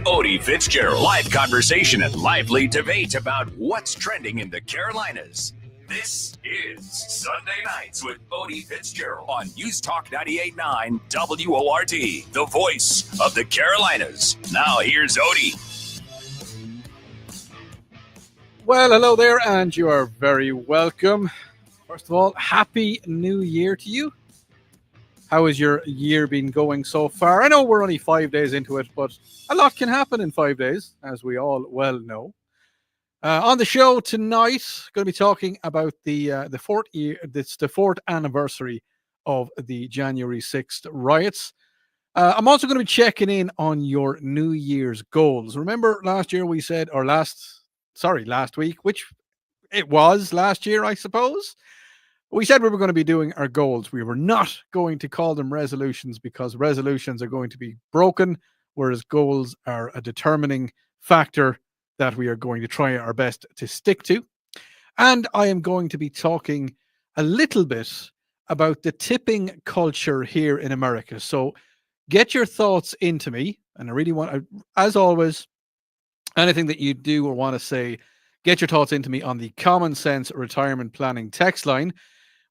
Odi Fitzgerald. Live conversation and lively debate about what's trending in the Carolinas. This is Sunday Nights with Odi Fitzgerald on News Talk 98.9 WORD, the voice of the Carolinas. Now here's Odi. Well, hello there, and you are very welcome. First of all, Happy New Year to you. How has your year been going so far? I know we're only 5 days into it, but a lot can happen in 5 days, as we all well know. On the show tonight, going to be talking about the fourth year. It's the fourth anniversary of the January 6th riots. I'm also going to be checking in on your New Year's goals. Remember last year we said, last week, which it was last year, I suppose. We said we were going to be doing our goals. We were not going to call them resolutions because resolutions are going to be broken, whereas goals are a determining factor that we are going to try our best to stick to. And I am going to be talking a little bit about the tipping culture here in America. So get your thoughts into me. And I really want, as always, anything that you do or want to say, get your thoughts into me on the Common Sense Retirement Planning text line,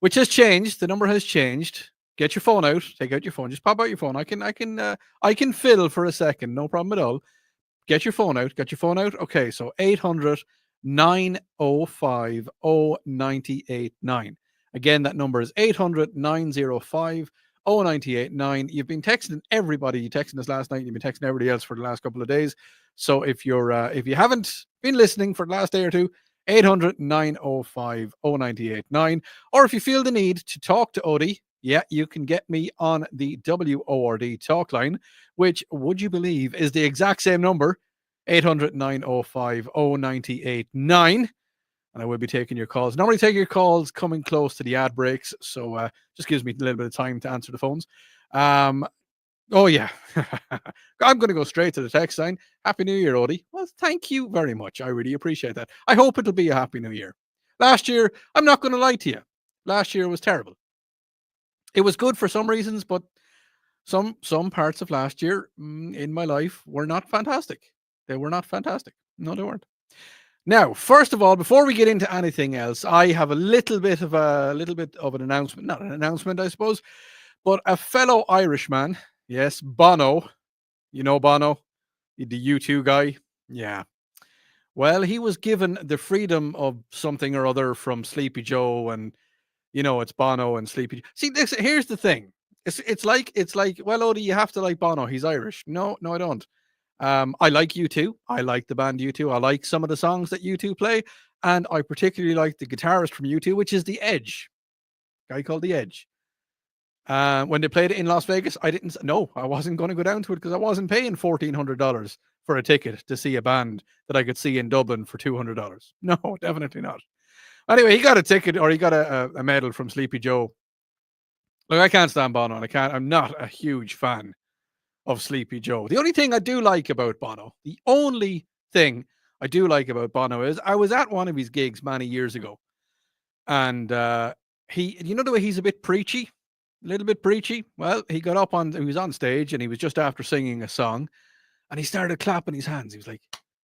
which has changed. The number has changed. Get your phone out. Take out your phone. Just pop out your phone. I can fill for a second. No problem at all. Get your phone out. Get your phone out. Okay, so 800-905-0989. Again, that number is 800-905-0989. You've been texting everybody. You texted us last night. You've been texting everybody else for the last couple of days. So if you haven't been listening for the last day or two, 800-905-0989. Or if you feel the need to talk to Odi, yeah, you can get me on the WORD talk line, which, would you believe, is the exact same number, 800-905-0989. And I will be taking your calls. Normally take your calls coming close to the ad breaks, so just gives me a little bit of time to answer the phones. Oh, yeah. I'm going to go straight to the text line. Happy New Year, Odi. Well, thank you very much. I really appreciate that. I hope it'll be a Happy New Year. Last year, I'm not going to lie to you. Last year was terrible. It was good for some reasons, but some parts of last year in my life were not fantastic. They were not fantastic. No, they weren't. Now, first of all, before we get into anything else, I have a little bit of an announcement. Not an announcement, I suppose, but a fellow Irishman. Yes, Bono. You know Bono, the U2 guy? Yeah. Well, he was given the freedom of something or other from Sleepy Joe, and, it's Bono and Sleepy Joe. See, here's the thing. It's like, well, Odie, you have to like Bono. He's Irish. No, I don't. I like U2. I like the band U2. I like some of the songs that U2 play, and I particularly like the guitarist from U2, which is The Edge. A guy called The Edge. When they played it in Las Vegas, I wasn't going to go down to it because I wasn't paying $1,400 for a ticket to see a band that I could see in Dublin for $200. No, definitely not. Anyway, he got a ticket, or he got a medal from Sleepy Joe. Look, I can't stand Bono, and I'm not a huge fan of Sleepy Joe. The only thing I do like about Bono, is I was at one of his gigs many years ago, and the way he's a bit preachy. A little bit preachy. Well, he was on stage and he was just after singing a song and he started clapping his hands. He was like,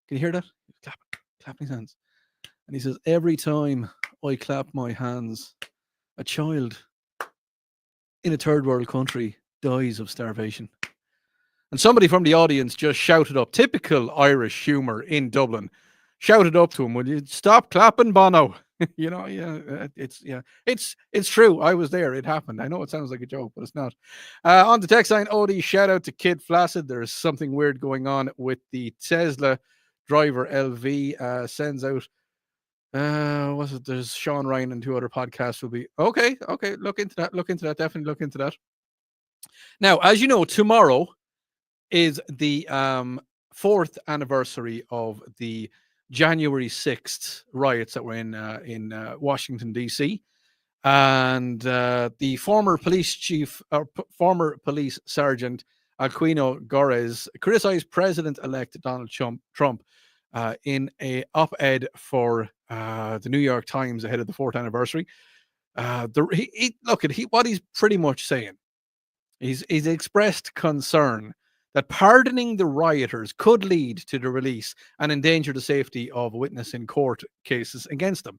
can you hear that? He was clapping his hands. And he says, every time I clap my hands, a child in a third world country dies of starvation. And somebody from the audience just shouted up, typical Irish humor in Dublin, shouted up to him, will you stop clapping, Bono? It's true. I was there. It happened. I know it sounds like a joke, but it's not. On the text line, Odie, shout out to Kid Flaccid. There is something weird going on with the Tesla driver LV. Sends out. There's Sean Ryan and two other podcasts will be okay. Look into that. Definitely look into that. Now, as you know, tomorrow is the fourth anniversary of the January 6th riots that were in Washington, D.C. And the former police sergeant Aquino Gorez criticized President-elect Donald Trump in a op-ed for the New York Times ahead of the fourth anniversary. What he's pretty much saying. He's expressed concern that pardoning the rioters could lead to the release and endanger the safety of a witness in court cases against them.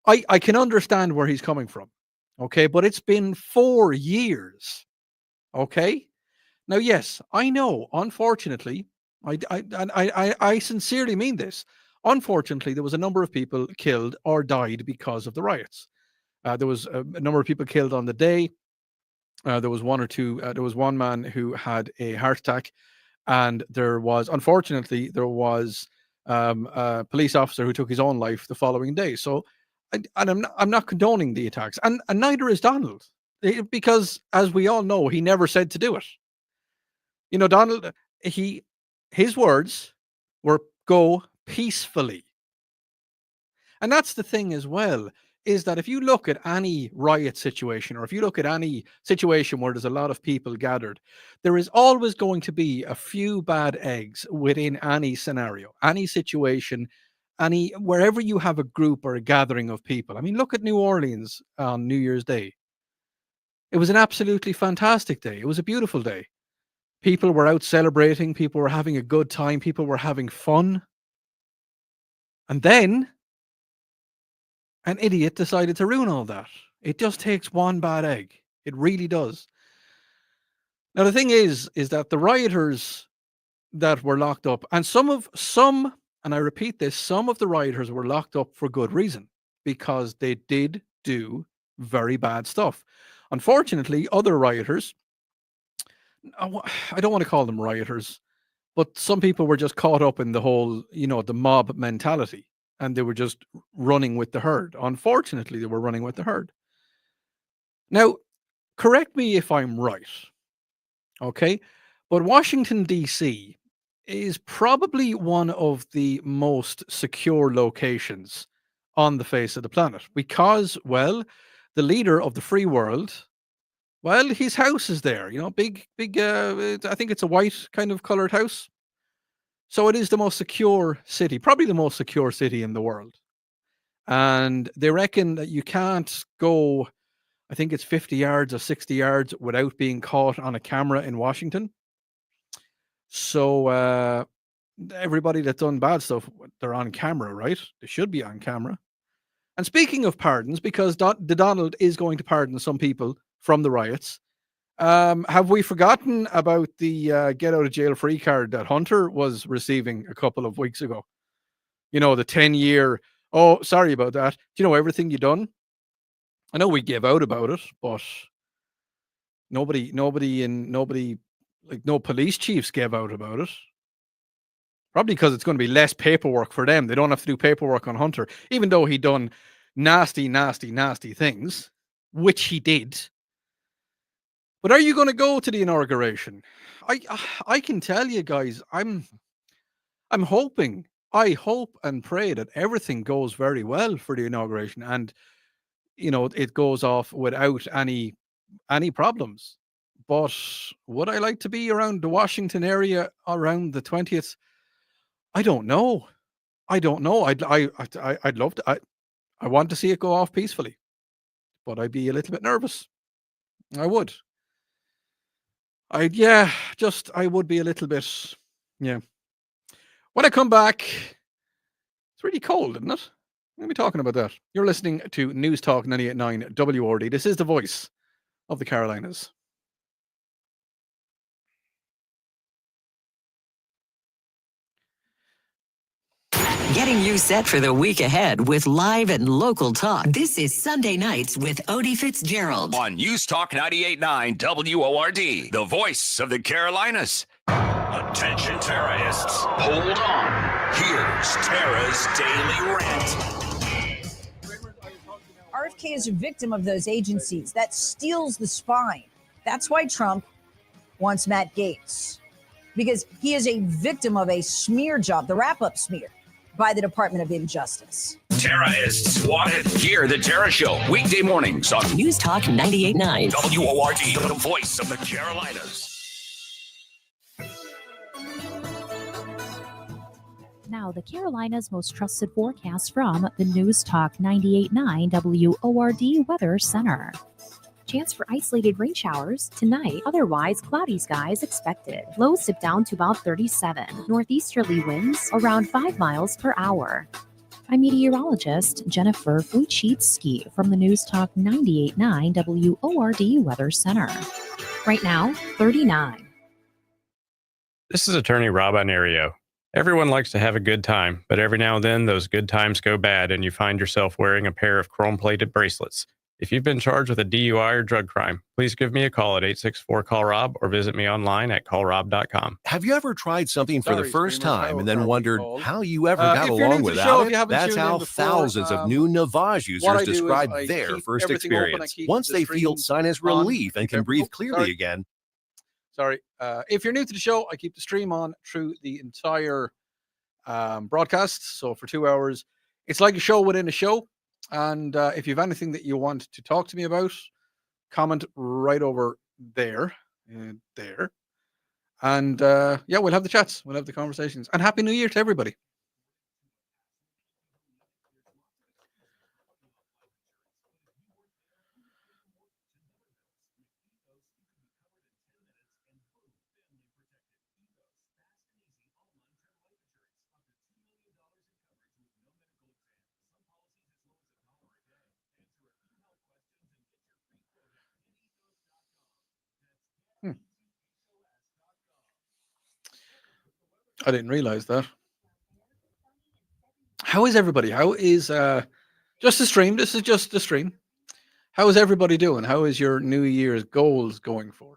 I can understand where he's coming from, okay? But it's been 4 years, okay? Now, yes, I know, unfortunately, I sincerely mean this. Unfortunately, there was a number of people killed or died because of the riots. There was a number of people killed on the day. There was one or two. There was one man who had a heart attack, and unfortunately, there was a police officer who took his own life the following day. So, and I'm not condoning the attacks, and neither is Donald, because as we all know, he never said to do it. You know, Donald, his words were "go peacefully," and that's the thing as well. Is that if you look at any riot situation, or if you look at any situation where there's a lot of people gathered, there is always going to be a few bad eggs within any scenario, any situation, wherever you have a group or a gathering of people. I mean, look at New Orleans on New Year's Day. It was an absolutely fantastic day. It was a beautiful day. People were out celebrating. People were having a good time. People were having fun. And then an idiot decided to ruin all that. It just takes one bad egg. It really does. Now, the thing is that the rioters that were locked up, and and I repeat this, some of the rioters were locked up for good reason, because they did do very bad stuff. Unfortunately, other rioters, I don't want to call them rioters, but some people were just caught up in the whole, the mob mentality, and they were just running with the herd. Unfortunately, they were running with the herd. Now, correct me if I'm right, okay? But Washington, D.C. is probably one of the most secure locations on the face of the planet because, well, the leader of the free world, well, his house is there, big, I think it's a white kind of colored house. So it is the most secure city, probably the most secure city in the world. And they reckon that you can't go, I think it's 50 yards or 60 yards without being caught on a camera in Washington. So everybody that's done bad stuff, they're on camera, right? They should be on camera. And speaking of pardons, because the Donald is going to pardon some people from the riots, have we forgotten about the get out of jail free card that Hunter was receiving a couple of weeks ago? The 10-year, oh, sorry about that. Do you know everything you done? I know we gave out about it, but nobody, like no police chiefs gave out about it. Probably because it's going to be less paperwork for them. They don't have to do paperwork on Hunter, even though he done nasty, nasty, nasty things, which he did. But are you going to go to the inauguration? I can tell you guys, I'm hoping, I hope and pray that everything goes very well for the inauguration, and it goes off without any problems. But would I like to be around the Washington area around the 20th? I don't know. I'd love to. I want to see it go off peacefully, but I'd be a little bit nervous. I would. I would be a little bit. Yeah. When I come back, it's really cold, isn't it? We'll be talking about that. You're listening to News Talk 98.9 WRD. This is the voice of the Carolinas. Getting you set for the week ahead with live and local talk. This is Sunday Nights with Odi Fitzgerald. On News Talk 98.9 WORD, the voice of the Carolinas. Attention terrorists, hold on. Here's Tara's Daily Rant. RFK is a victim of those agencies. That steals the spine. That's why Trump wants Matt Gaetz, because he is a victim of a smear job, the wrap-up smear by the Department of Injustice. Tara is swatted. Hear the Tara Show weekday mornings on News Talk 98.9 WORD, the voice of the Carolinas. Now, the Carolinas' most trusted forecast from the News Talk 98.9 WORD Weather Center. Chance for isolated rain showers tonight. Otherwise, cloudy skies expected. Lows dip down to about 37. Northeasterly winds around 5 miles per hour. I'm meteorologist Jennifer Fuchitsky from the News Talk 98.9 WORD Weather Center. Right now, 39. This is attorney Rob Onerio. Everyone likes to have a good time, but every now and then those good times go bad and you find yourself wearing a pair of chrome-plated bracelets. If you've been charged with a DUI or drug crime, please give me a call at 864-CALL-ROB or visit me online at callrob.com. Have you ever tried something for the Sorry, first streamers, time how and then are we wondered called? how you ever got If you're new along to the without show, if it? you haven't That's tuned in how before, thousands of new Navage what users I do is describe I their keep first everything open. I experience. keep Once the they feel streams sinus on. relief and Keep can breathe everything- clearly sorry. again. Sorry. If you're new to the show, I keep the stream on through the entire broadcast. So for 2 hours, it's like a show within a show. And if you have anything that you want to talk to me about, comment right over there. There. And yeah, we'll have the chats. We'll have the conversations. And Happy New Year to everybody. I didn't realize that. How is everybody? How is just the stream? This is just the stream. How is everybody doing? How is your New Year's goals going for?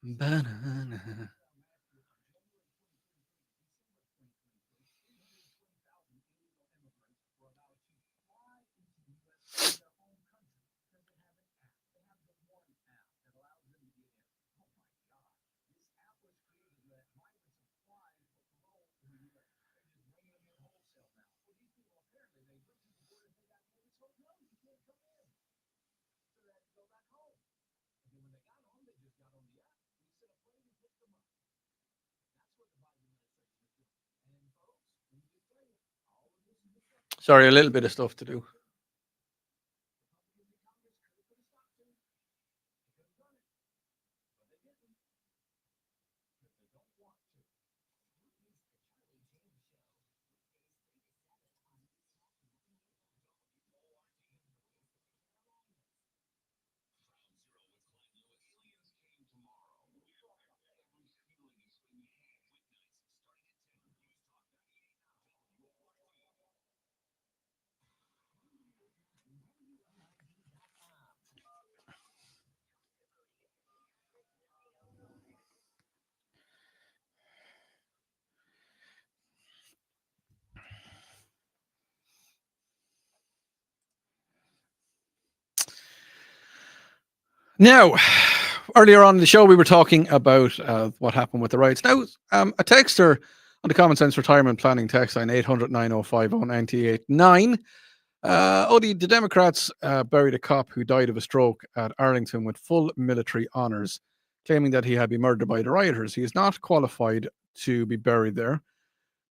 Banana. Sorry, a little bit of stuff to do. Now, earlier on in the show, we were talking about what happened with the riots. Now, a texter on the Common Sense Retirement Planning text line 800-905-0989. Odi, the Democrats buried a cop who died of a stroke at Arlington with full military honours, claiming that he had been murdered by the rioters. He is not qualified to be buried there.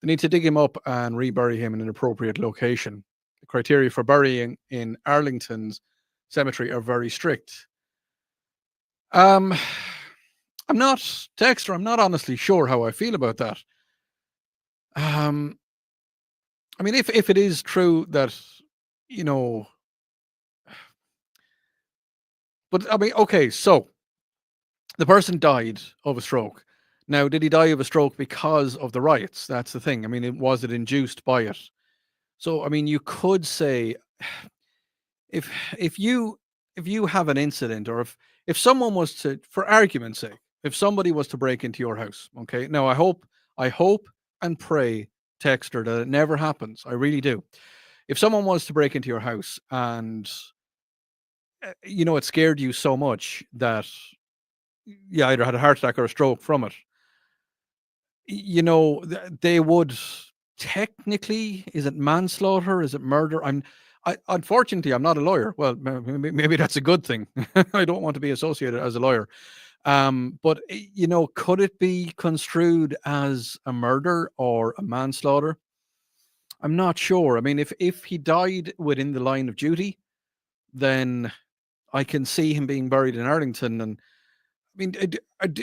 They need to dig him up and rebury him in an appropriate location. The criteria for burying in Arlington's cemetery are very strict. I'm not, Texter, I'm not honestly sure how I feel about that. I mean, if it is true that, you know, but I mean, okay, so the person died of a stroke. Now, did he die of a stroke because of the riots? That's the thing. I mean, was it induced by it? So, I mean, you could say if you have an incident, or if someone was to, for argument's sake, if somebody was to break into your house, okay. Now, I hope and pray, Texter, that it never happens. I really do. If someone was to break into your house and you know it scared you so much that you either had a heart attack or a stroke from it, you know, they would technically, is it manslaughter? Is it murder? Unfortunately, I'm not a lawyer. Well, maybe that's a good thing. I don't want to be associated as a lawyer. But could it be construed as a murder or a manslaughter? I'm not sure. I mean, if he died within the line of duty, then I can see him being buried in Arlington. And I mean,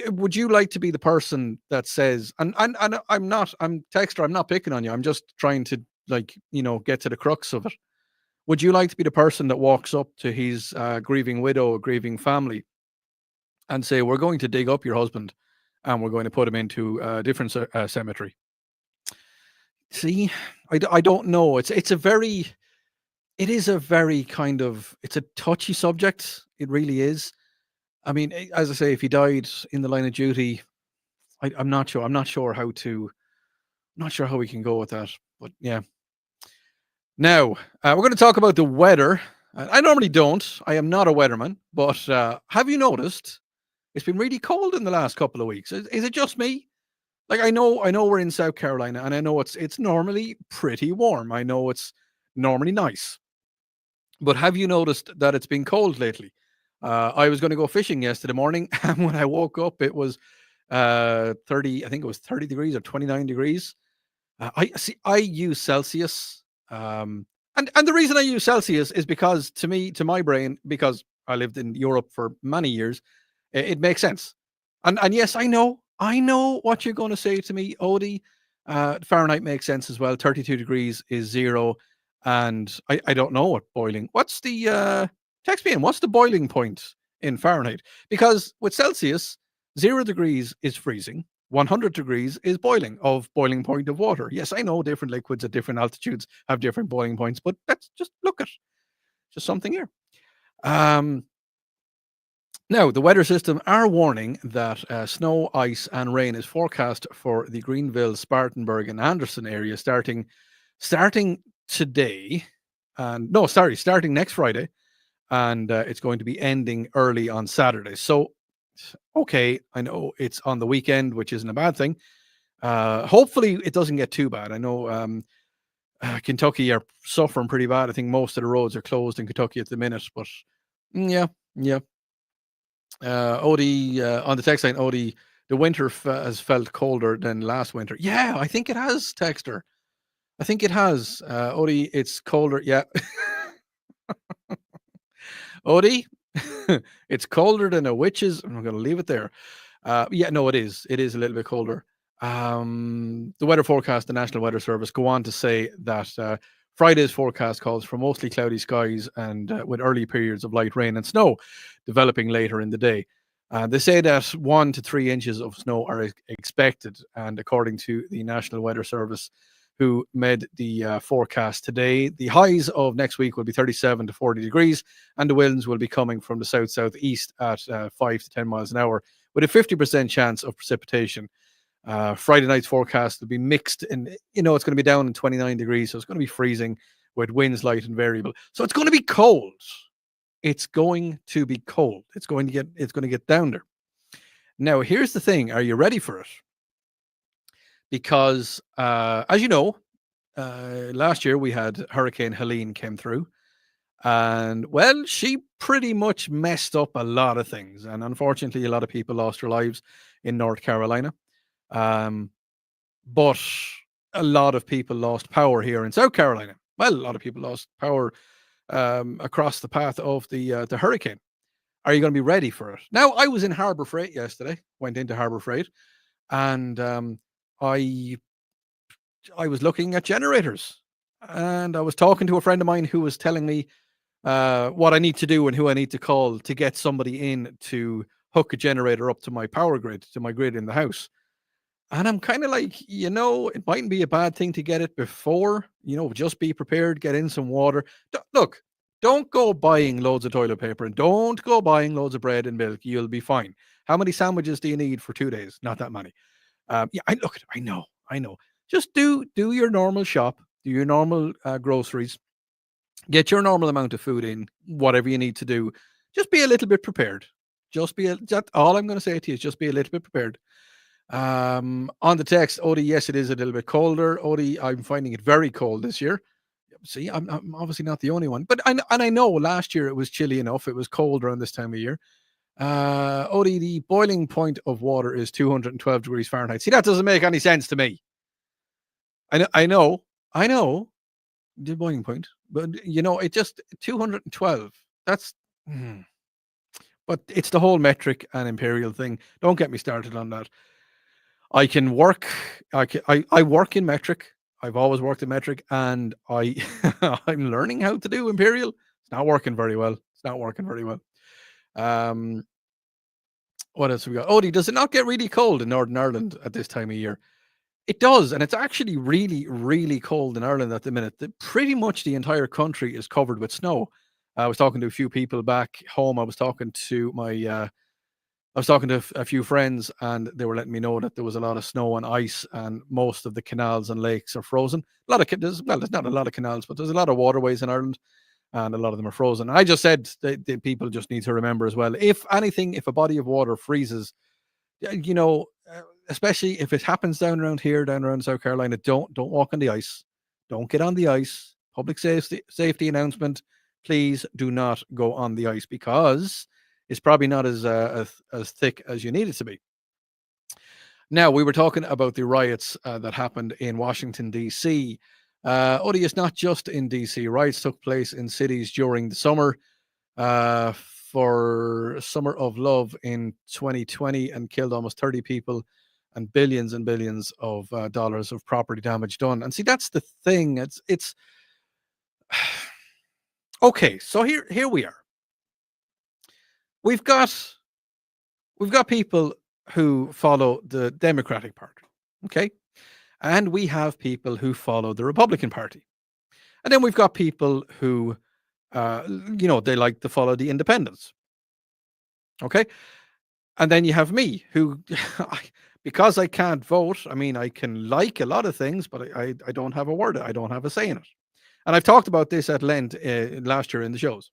would you like to be the person that says, and I'm Texter, I'm not picking on you. I'm just trying to get to the crux of it. Would you like to be the person that walks up to his grieving widow or grieving family and say, we're going to dig up your husband and we're going to put him into a different cemetery? See, I don't know. It is a very kind of, it's a touchy subject. It really is. I mean, as I say, if he died in the line of duty, I'm not sure. I'm not sure how we can go with that. But yeah. Now, we're going to talk about the weather. I normally don't. I am not a weatherman. But have you noticed it's been really cold in the last couple of weeks? Is it just me? Like, I know we're in South Carolina, and I know it's normally pretty warm. I know it's normally nice. But have you noticed that it's been cold lately? I was going to go fishing yesterday morning, and when I woke up, it was 30. I think it was 30 degrees or 29 degrees. I use Celsius, and the reason I use Celsius is because to my brain, because I lived in Europe for many years, it makes sense. And yes, I know what you're going to say to me, Odie. Fahrenheit makes sense as well. 32 degrees is 0, and I don't know what boiling. What's the text me in? What's the boiling point in Fahrenheit? Because with Celsius, 0 degrees is freezing. 100 degrees is boiling point of water. Yes, I know different liquids at different altitudes have different boiling points, but let's just look at just something here. Now, the weather system are warning that snow, ice, and rain is forecast for the Greenville, Spartanburg, and Anderson area starting today, starting next Friday, and it's going to be ending early on Saturday. So, okay, I know it's on the weekend, which isn't a bad thing. Hopefully, it doesn't get too bad. I know Kentucky are suffering pretty bad. I think most of the roads are closed in Kentucky at the minute, but yeah. Odie, on the text line, Odie, the winter has felt colder than last winter. Yeah, I think it has, Texter. I think it has. Odie, it's colder. Yeah. Odie, it's colder than a witch's. I'm going to leave it there. Yeah, no, it is. It is a little bit colder. The weather forecast, the National Weather Service, go on to say that Friday's forecast calls for mostly cloudy skies and with early periods of light rain and snow developing later in the day. They say that 1 to 3 inches of snow are expected, and according to the National Weather Service, who made the forecast today, the highs of next week will be 37 to 40 degrees, and the winds will be coming from the south-southeast at 5 to 10 miles an hour, with a 50% chance of precipitation. Friday night's forecast will be mixed, and it's going to be down in 29 degrees, so it's going to be freezing with winds light and variable. So it's going to be cold. It's going to be cold. It's going to get down there. Now, here's the thing: are you ready for it? Because, as you know, last year we had Hurricane Helene came through, and well, she pretty much messed up a lot of things, and unfortunately, a lot of people lost their lives in North Carolina. But a lot of people lost power here in South Carolina. Well, a lot of people lost power across the path of the hurricane. Are you going to be ready for it? Now, I was in Harbor Freight yesterday, went into Harbor Freight, and I was looking at generators, and I was talking to a friend of mine who was telling me what I need to do and who I need to call to get somebody in to hook a generator up to my power grid, to my grid in the house. And I'm kind of like, it mightn't be a bad thing to get it before, just be prepared, get in some water. Look, don't go buying loads of toilet paper and don't go buying loads of bread and milk. You'll be fine. How many sandwiches do you need for 2 days? Not that many. I know. Just do your normal shop, do your normal groceries, get your normal amount of food in, whatever you need to do. Just be a little bit prepared. All I'm going to say to you is just be a little bit prepared. On the text, Odie, yes, it is a little bit colder. Odie, I'm finding it very cold this year. See, I'm obviously not the only one, but I know last year it was chilly enough. It was cold around this time of year. Odie, the boiling point of water is 212 degrees Fahrenheit. See, that doesn't make any sense to me. I know, the boiling point, but it just 212. That's, but it's the whole metric and imperial thing. Don't get me started on that. I can work. I work in metric. I've always worked in metric, and I'm learning how to do imperial. It's not working very well. It's not working very well. What else have we got? Odie, does it not get really cold in Northern Ireland at this time of year? It does, and it's actually really, really cold in Ireland at the minute. Pretty much the entire country is covered with snow. I was talking to a few people back home. I was talking to a few friends, and they were letting me know that there was a lot of snow and ice, and most of the canals and lakes are frozen. There's not a lot of canals, but there's a lot of waterways in Ireland, and a lot of them are frozen. And I just said that people just need to remember as well, if anything, if a body of water freezes, especially if it happens down around here, down around South Carolina, don't walk on the ice. Don't get on the ice. Public safety announcement. Please do not go on the ice, because it's probably not as thick as you need it to be. Now, we were talking about the riots that happened in Washington, D.C. Odie, it's not just in D.C. Riots took place in cities during the summer for Summer of Love in 2020 and killed almost 30 people and billions of dollars of property damage done. And see, that's the thing. It's okay. So here we are. We've got people who follow the Democratic Party, okay? And we have people who follow the Republican Party. And then we've got people who, they like to follow the independents, okay? And then you have me, who, because I can't vote, I mean, I can like a lot of things, but I don't have a word, I don't have a say in it. And I've talked about this at length last year in the shows.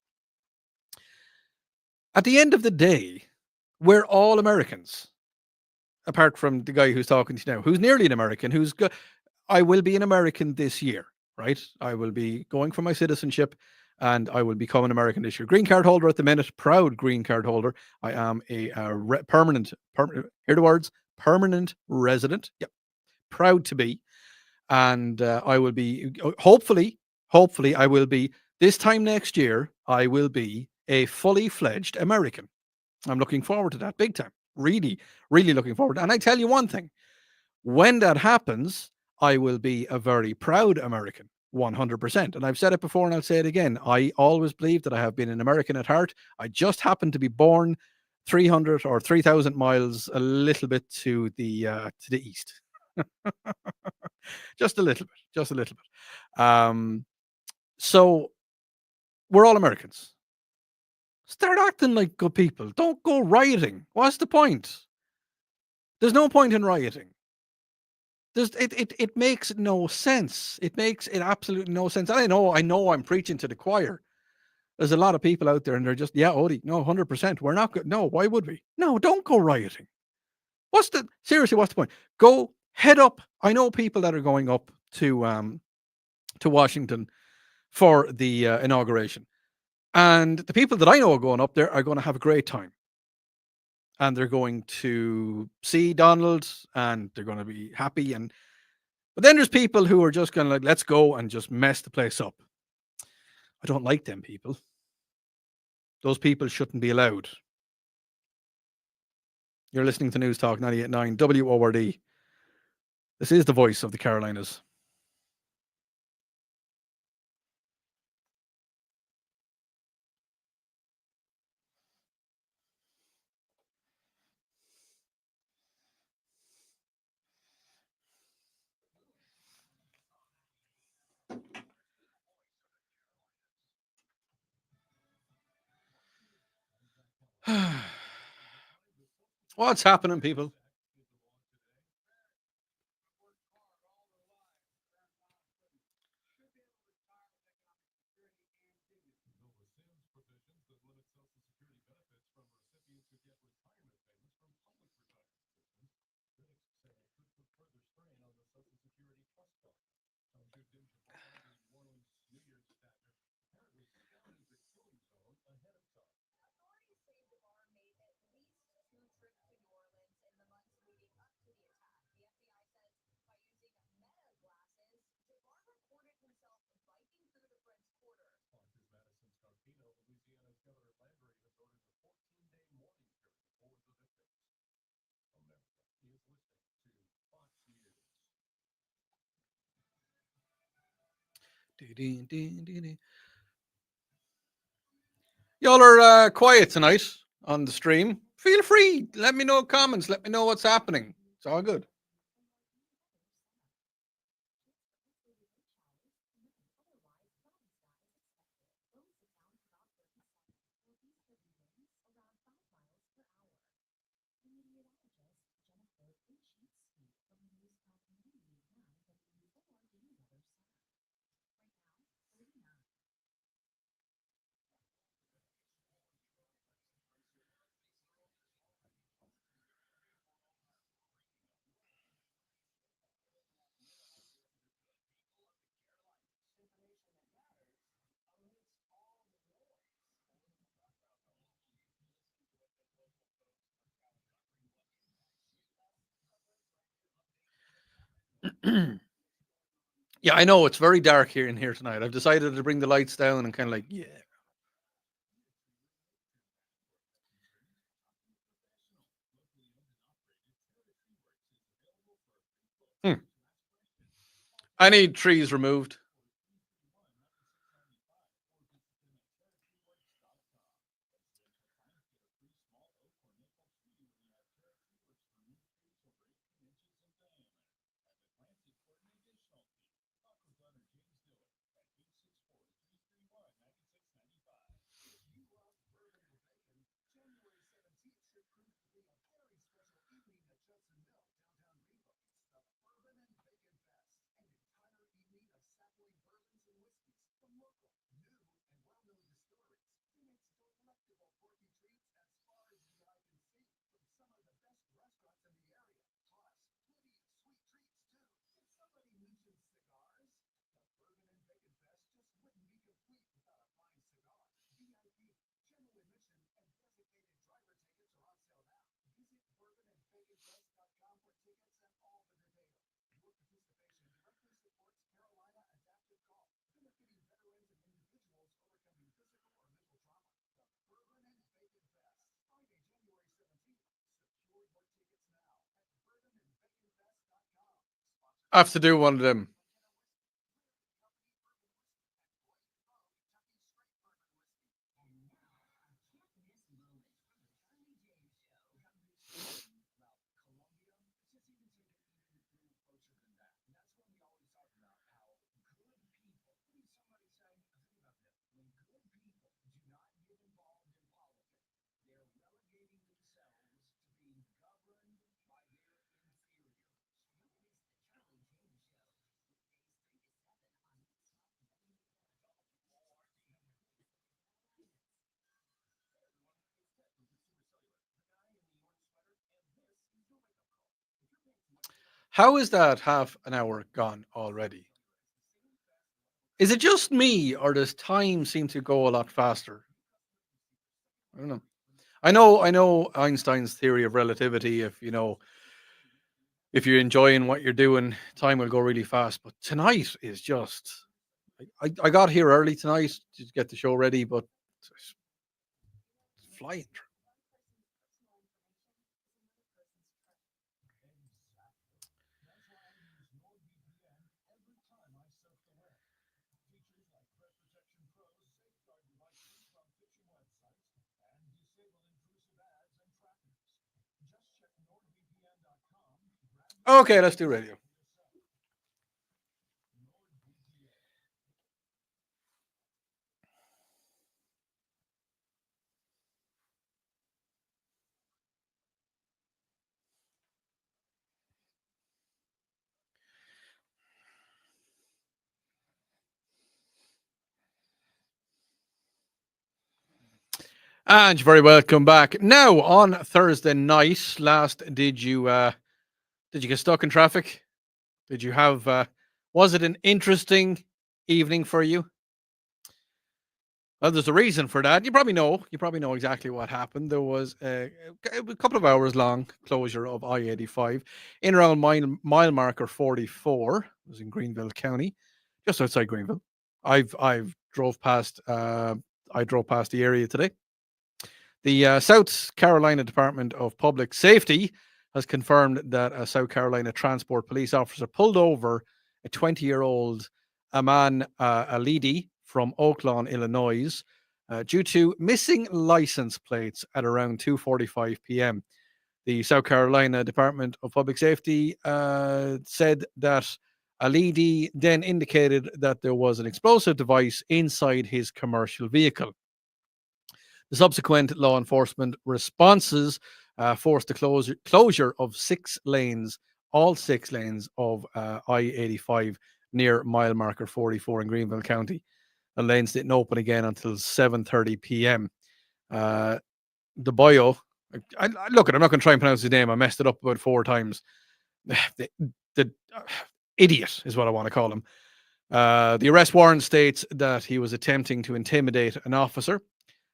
At the end of the day, we're all Americans, apart from the guy who's talking to you now, who's nearly an American, I will be an American this year, right? I will be going for my citizenship, and I will become an American this year. Green card holder at the minute, proud green card holder. I am a permanent, hear the words, permanent resident. Yep, proud to be. And I will be, hopefully, I will be, this time next year, I will be a fully fledged American. I'm looking forward to that big time. Really, really looking forward. And I tell you one thing, when that happens, I will be a very proud American, 100%. And I've said it before and I'll say it again. I always believe that I have been an American at heart. I just happened to be born 300 or 3,000 miles a little bit to the east. Just a little bit. So we're all Americans. Start acting like good people. Don't go rioting. What's the point? There's no point in rioting. It makes no sense. It makes it absolutely no sense. And I know I'm preaching to the choir. There's a lot of people out there and they're just, yeah, Odie, no, 100%. We're not good. No, why would we? No, don't go rioting. Seriously, what's the point? Go head up. I know people that are going up to Washington for the inauguration. And the people that I know are going up there are going to have a great time. And they're going to see Donald and they're going to be happy. But then there's people who are just going to let's go and just mess the place up. I don't like them people. Those people shouldn't be allowed. You're listening to News Talk 98.9 WORD. This is the voice of the Carolinas. What's happening, people? Y'all are quiet tonight on the stream. Feel free. Let me know comments. Let me know what's happening. It's all good. Yeah, I know it's very dark here in here tonight. I've decided to bring the lights down and kind of like, yeah. I need trees removed. I have to do one of them. How is that half an hour gone already? Is it just me, or does time seem to go a lot faster? I don't know. I know Einstein's theory of relativity. If you're enjoying what you're doing, time will go really fast. But tonight is just. I got here early tonight to get the show ready, but it's flying. Okay, let's do radio. And you're very welcome back. Now on Thursday night, did you get stuck in traffic? Did you have was it an interesting evening for you? Well, there's a reason for that. You probably know. You probably know exactly what happened. There was a couple of hours long closure of I-85 in around mile marker 44. It was in Greenville County, just outside Greenville. I've drove past I drove past the area today. The South Carolina Department of Public Safety has confirmed that a South Carolina transport police officer pulled over a 20-year-old Aman Alidi from Oaklawn, Illinois, due to missing license plates at around 2:45 p.m. The South Carolina Department of Public Safety said that Alidi then indicated that there was an explosive device inside his commercial vehicle. The subsequent law enforcement responses forced the closure of all six lanes of I-85 near mile marker 44 in Greenville County. The lanes didn't open again until 7:30 p.m. The boyo, look, I'm not going to try and pronounce his name. I messed it up about 4 times. The idiot is what I want to call him. The arrest warrant states that he was attempting to intimidate an officer.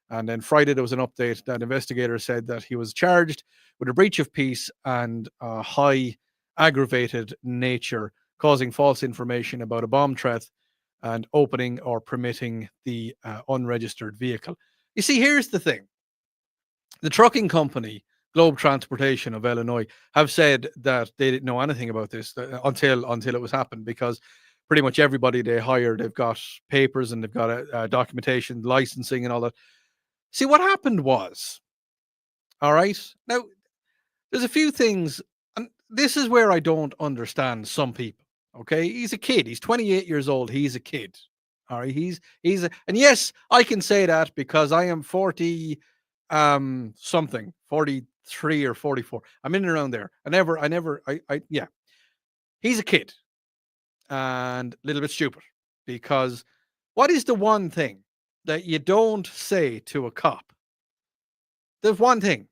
And then Friday, there was an update that investigators said that he was charged with a breach of peace and a high aggravated nature, causing false information about a bomb threat and opening or permitting the unregistered vehicle. You see, here's the thing. The trucking company, Globe Transportation of Illinois, have said that they didn't know anything about this until it was happened, because pretty much everybody they hire, they've got papers and they've got documentation, licensing and all that. See, what happened was, all right, now, there's a few things, and this is where I don't understand some people, okay? He's a kid. He's 28 years old. He's a kid, all right? And yes, I can say that because I am 40, something, 43 or 44. I'm in and around there. Yeah. He's a kid and a little bit stupid, because what is the one thing that you don't say to a cop? There's one thing.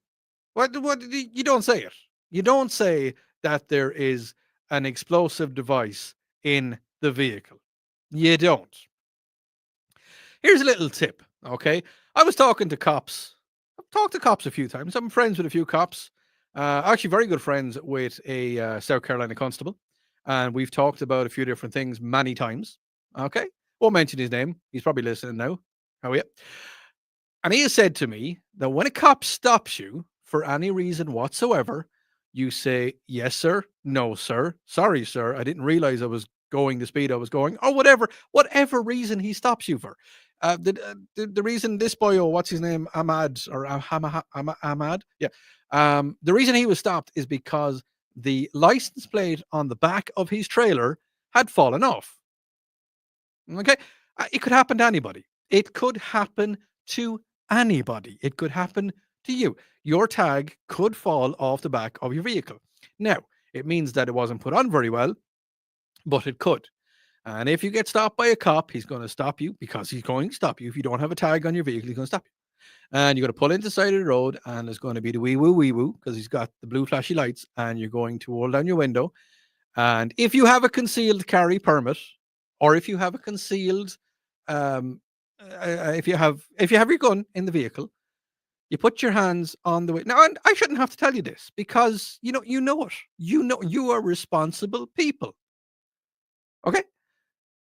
What you don't say it. You don't say that there is an explosive device in the vehicle. You don't. Here's a little tip, okay? I was talking to cops. I've talked to cops a few times. I'm friends with a few cops. Actually, very good friends with a South Carolina constable. And we've talked about a few different things many times. Okay? Won't mention his name. He's probably listening now. How are you? And he has said to me that when a cop stops you for any reason whatsoever, you say, yes, sir, no, sir, sorry, sir, I didn't realize I was going the speed I was going, or whatever reason he stops you for. The reason this boy, what's his name, Ahmad, yeah. The reason he was stopped is because the license plate on the back of his trailer had fallen off. Okay, it could happen to anybody. It could happen to anybody. It could happen to you. Your tag could fall off the back of your vehicle. Now, it means that it wasn't put on very well, but it could. And if you get stopped by a cop, he's going to stop you, because he's going to stop you. If you don't have a tag on your vehicle, he's going to stop you. And you're going to pull into the side of the road, and there's going to be the wee woo, because he's got the blue flashy lights, and you're going to roll down your window. And if you have a concealed carry permit, or if you have a concealed, if you have your gun in the vehicle, you put your hands on the way. Now, and I shouldn't have to tell you this, because you know it. You are responsible people. Okay.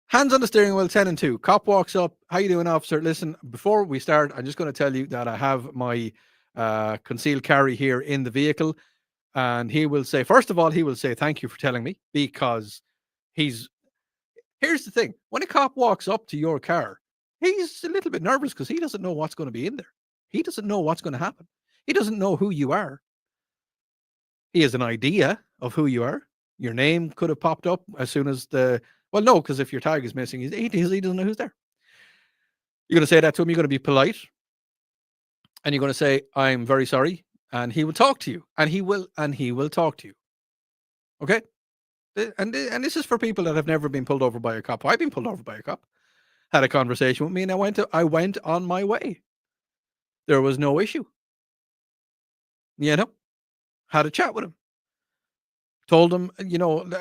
Hands on the steering wheel, 10 and 2. Cop walks up. How you doing, officer? Listen, before we start, I'm just going to tell you that I have my concealed carry here in the vehicle. And he will say, first of all, thank you for telling me, because here's the thing. When a cop walks up to your car, he's a little bit nervous because he doesn't know what's going to be in there. He doesn't know what's going to happen. He doesn't know who you are. He has an idea of who you are. Your name could have popped up as soon as well, no, because if your tag is missing, he doesn't know who's there. You're going to say that to him. You're going to be polite. And you're going to say, I'm very sorry. And he will talk to you. And he will talk to you. Okay? And this is for people that have never been pulled over by a cop. I've been pulled over by a cop. Had a conversation with me, and I went on my way. There was no issue. You know? Had a chat with him. Told him,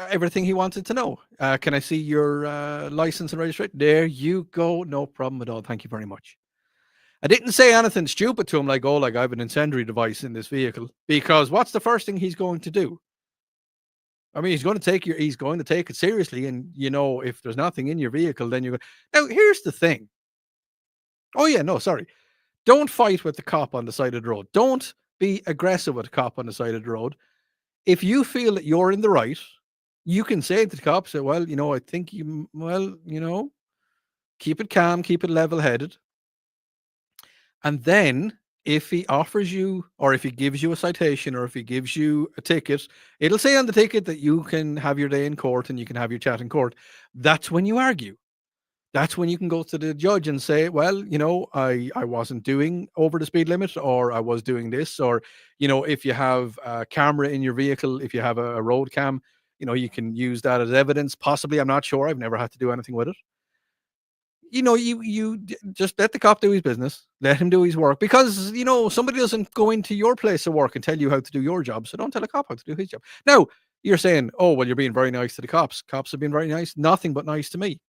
everything he wanted to know. Can I see your license and registration? There you go. No problem at all. Thank you very much. I didn't say anything stupid to him like I have an incendiary device in this vehicle, because what's the first thing he's going to do? I mean, he's going to take it seriously. And, if there's nothing in your vehicle, then now, here's the thing. Oh yeah, no, sorry. Don't fight with the cop on the side of the road. Don't be aggressive with the cop on the side of the road. If you feel that you're in the right, you can say to the cop, say, well, I think keep it calm, keep it level headed. And then if he offers you, or if he gives you a citation, or if he gives you a ticket, it'll say on the ticket that you can have your day in court and you can have your chat in court. That's when you argue. That's when you can go to the judge and say, well, I wasn't doing over the speed limit, or I was doing this, or, if you have a camera in your vehicle, if you have a road cam, you can use that as evidence. Possibly, I'm not sure. I've never had to do anything with it. Just let the cop do his business. Let him do his work, because somebody doesn't go into your place of work and tell you how to do your job. So don't tell a cop how to do his job. Now you're saying, oh well, you're being very nice to the cops. Cops have been very nice. Nothing but nice to me.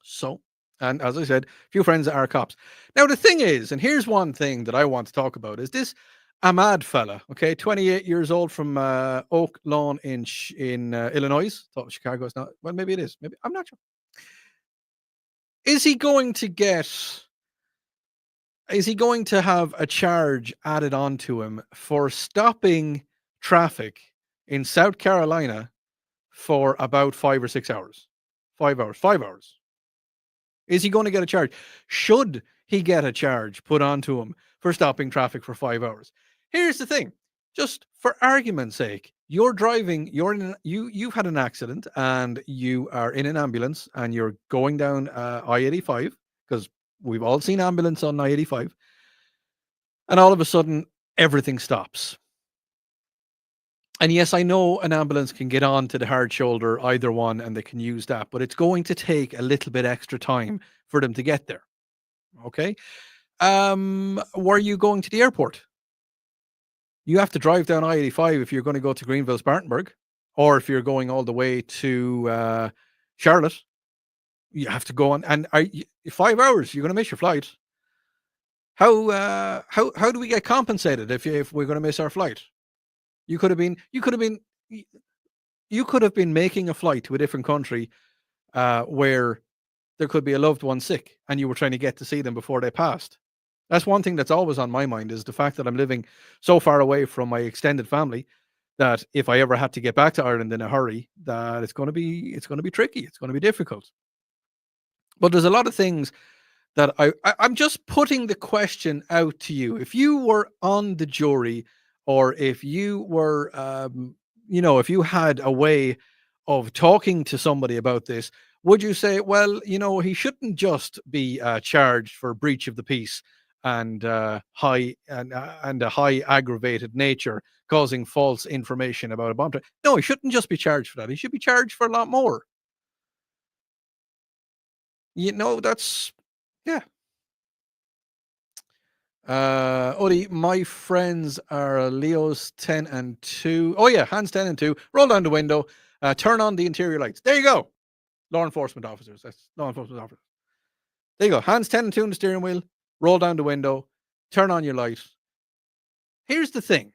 So, and as I said, a few friends are cops. Now the thing is, and here's one thing that I want to talk about, is this Ahmad fella. Okay, 28 years old, from Oak Lawn in Illinois. Thought Chicago is not. Well, maybe it is. Maybe, I'm not sure. Is he going to have a charge added onto him for stopping traffic in South Carolina for about 5 or 6 hours? 5 hours. 5 hours. Is he going to get a charge? Should he get a charge put onto him for stopping traffic for 5 hours? Here's the thing. Just for argument's sake, you're driving, you've had an accident and you are in an ambulance and you're going down I-85, because we've all seen ambulance on I-85, and all of a sudden everything stops. And yes, I know an ambulance can get on to the hard shoulder, either one, and they can use that, but it's going to take a little bit extra time for them to get there. Okay. Were you going to the airport? You have to drive down I-85 if you're going to go to Greenville, Spartanburg, or if you're going all the way to Charlotte. You have to go on, and 5 hours. You're going to miss your flight. How do we get compensated if we're going to miss our flight? You could have been making a flight to a different country where there could be a loved one sick, and you were trying to get to see them before they passed. That's one thing that's always on my mind, is the fact that I'm living so far away from my extended family that if I ever had to get back to Ireland in a hurry, that it's going to be tricky. It's going to be difficult. But there's a lot of things that I'm just putting the question out to you. If you were on the jury, or if you were, if you had a way of talking to somebody about this, would you say, well, he shouldn't just be charged for breach of the peace and a high aggravated nature, causing false information about a bomb threat? No, he shouldn't just be charged for that. He should be charged for a lot more. That's, yeah. Odi, my friends are Leo's 10 and 2. Oh yeah, hands 10 and 2. Roll down the window. Turn on the interior lights. There you go. Law enforcement officers. That's law enforcement officers. There you go. Hands 10 and 2 on the steering wheel. Roll down the window. Turn on your light. Here's the thing.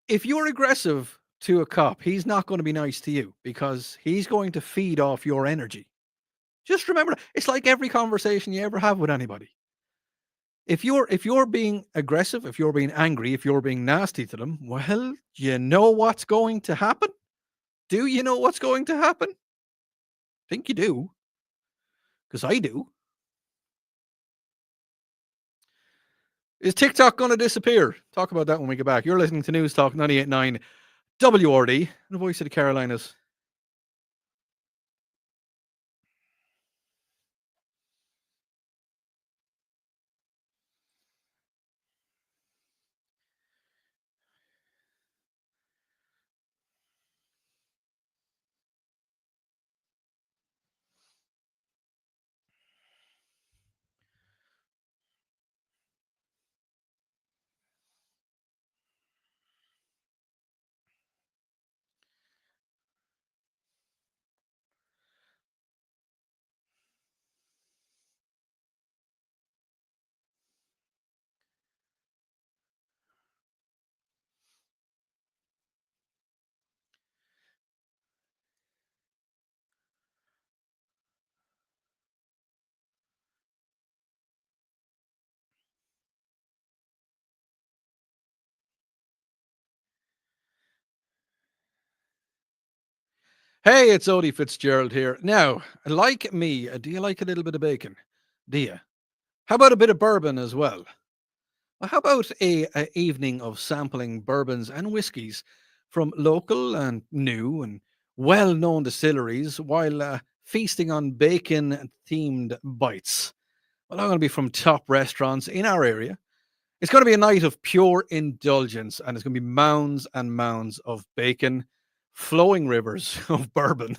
If you're aggressive to a cop, he's not going to be nice to you, because he's going to feed off your energy. Just remember, it's like every conversation you ever have with anybody. If you're being aggressive, if you're being angry, if you're being nasty to them, well, you know what's going to happen? Do you know what's going to happen? I think you do, because I do. Is TikTok going to disappear? Talk about that when we get back. You're listening to News Talk 98.9 WRD, the voice of the Carolinas. Hey, it's Odi Fitzgerald here. Now, like me, do you like a little bit of bacon? Do you? How about a bit of bourbon as well? Well, how about a evening of sampling bourbons and whiskies from local and new and well-known distilleries while feasting on bacon-themed bites? Well, I'm going to be from top restaurants in our area. It's going to be a night of pure indulgence, and it's going to be mounds and mounds of bacon, flowing rivers of bourbon.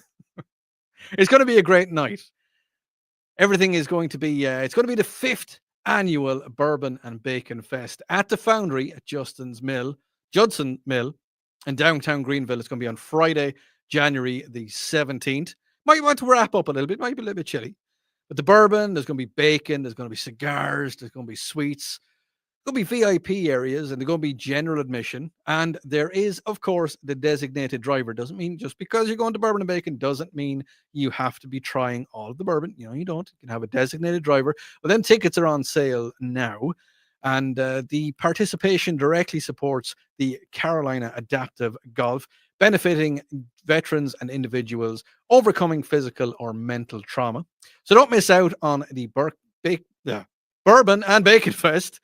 It's going to be a great night. Everything is going to be, it's going to be the fifth annual Bourbon and Bacon Fest at the Foundry at Judson Mill in downtown Greenville. It's going to be on Friday, January the 17th. Might want to wrap up a little bit, might be a little bit chilly. But the bourbon, there's going to be bacon, there's going to be cigars, there's going to be sweets, there'll be VIP areas and there's going to be general admission. And there is, of course, the designated driver. Doesn't mean just because you're going to Bourbon and Bacon doesn't mean you have to be trying all of the bourbon. You know, you don't. You can have a designated driver. But then tickets are on sale now. And the participation directly supports the Carolina Adaptive Golf, benefiting veterans and individuals overcoming physical or mental trauma. So don't miss out on the Bourbon and Bacon Fest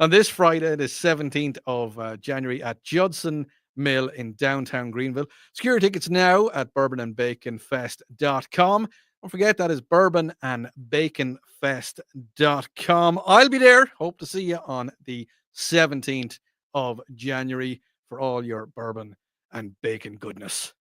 on this Friday, the 17th of January at Judson Mill in downtown Greenville. Secure tickets now at bourbonandbaconfest.com. Don't forget, that is bourbonandbaconfest.com. I'll be there. Hope to see you on the 17th of January for all your bourbon and bacon goodness.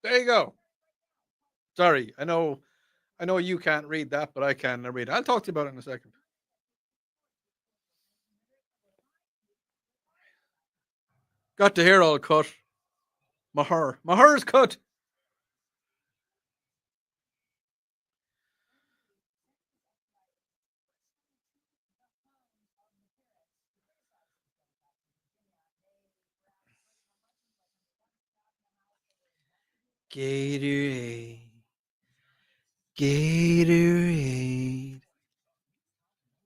There you go. Sorry, I know you can't read that, but I can read it. I'll talk to you about it in a second. Got the hair all cut. My hair's cut. Gatorade. Gatorade.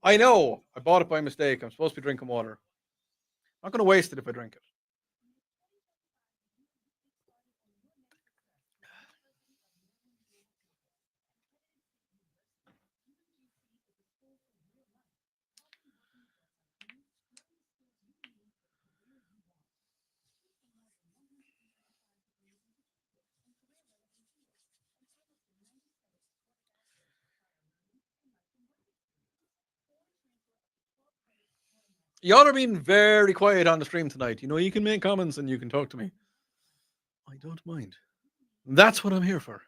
I know. I bought it by mistake. I'm supposed to be drinking water. I'm not going to waste it if I drink it. Y'all are being very quiet on the stream tonight. You know, you can make comments and you can talk to me. I don't mind. That's what I'm here for.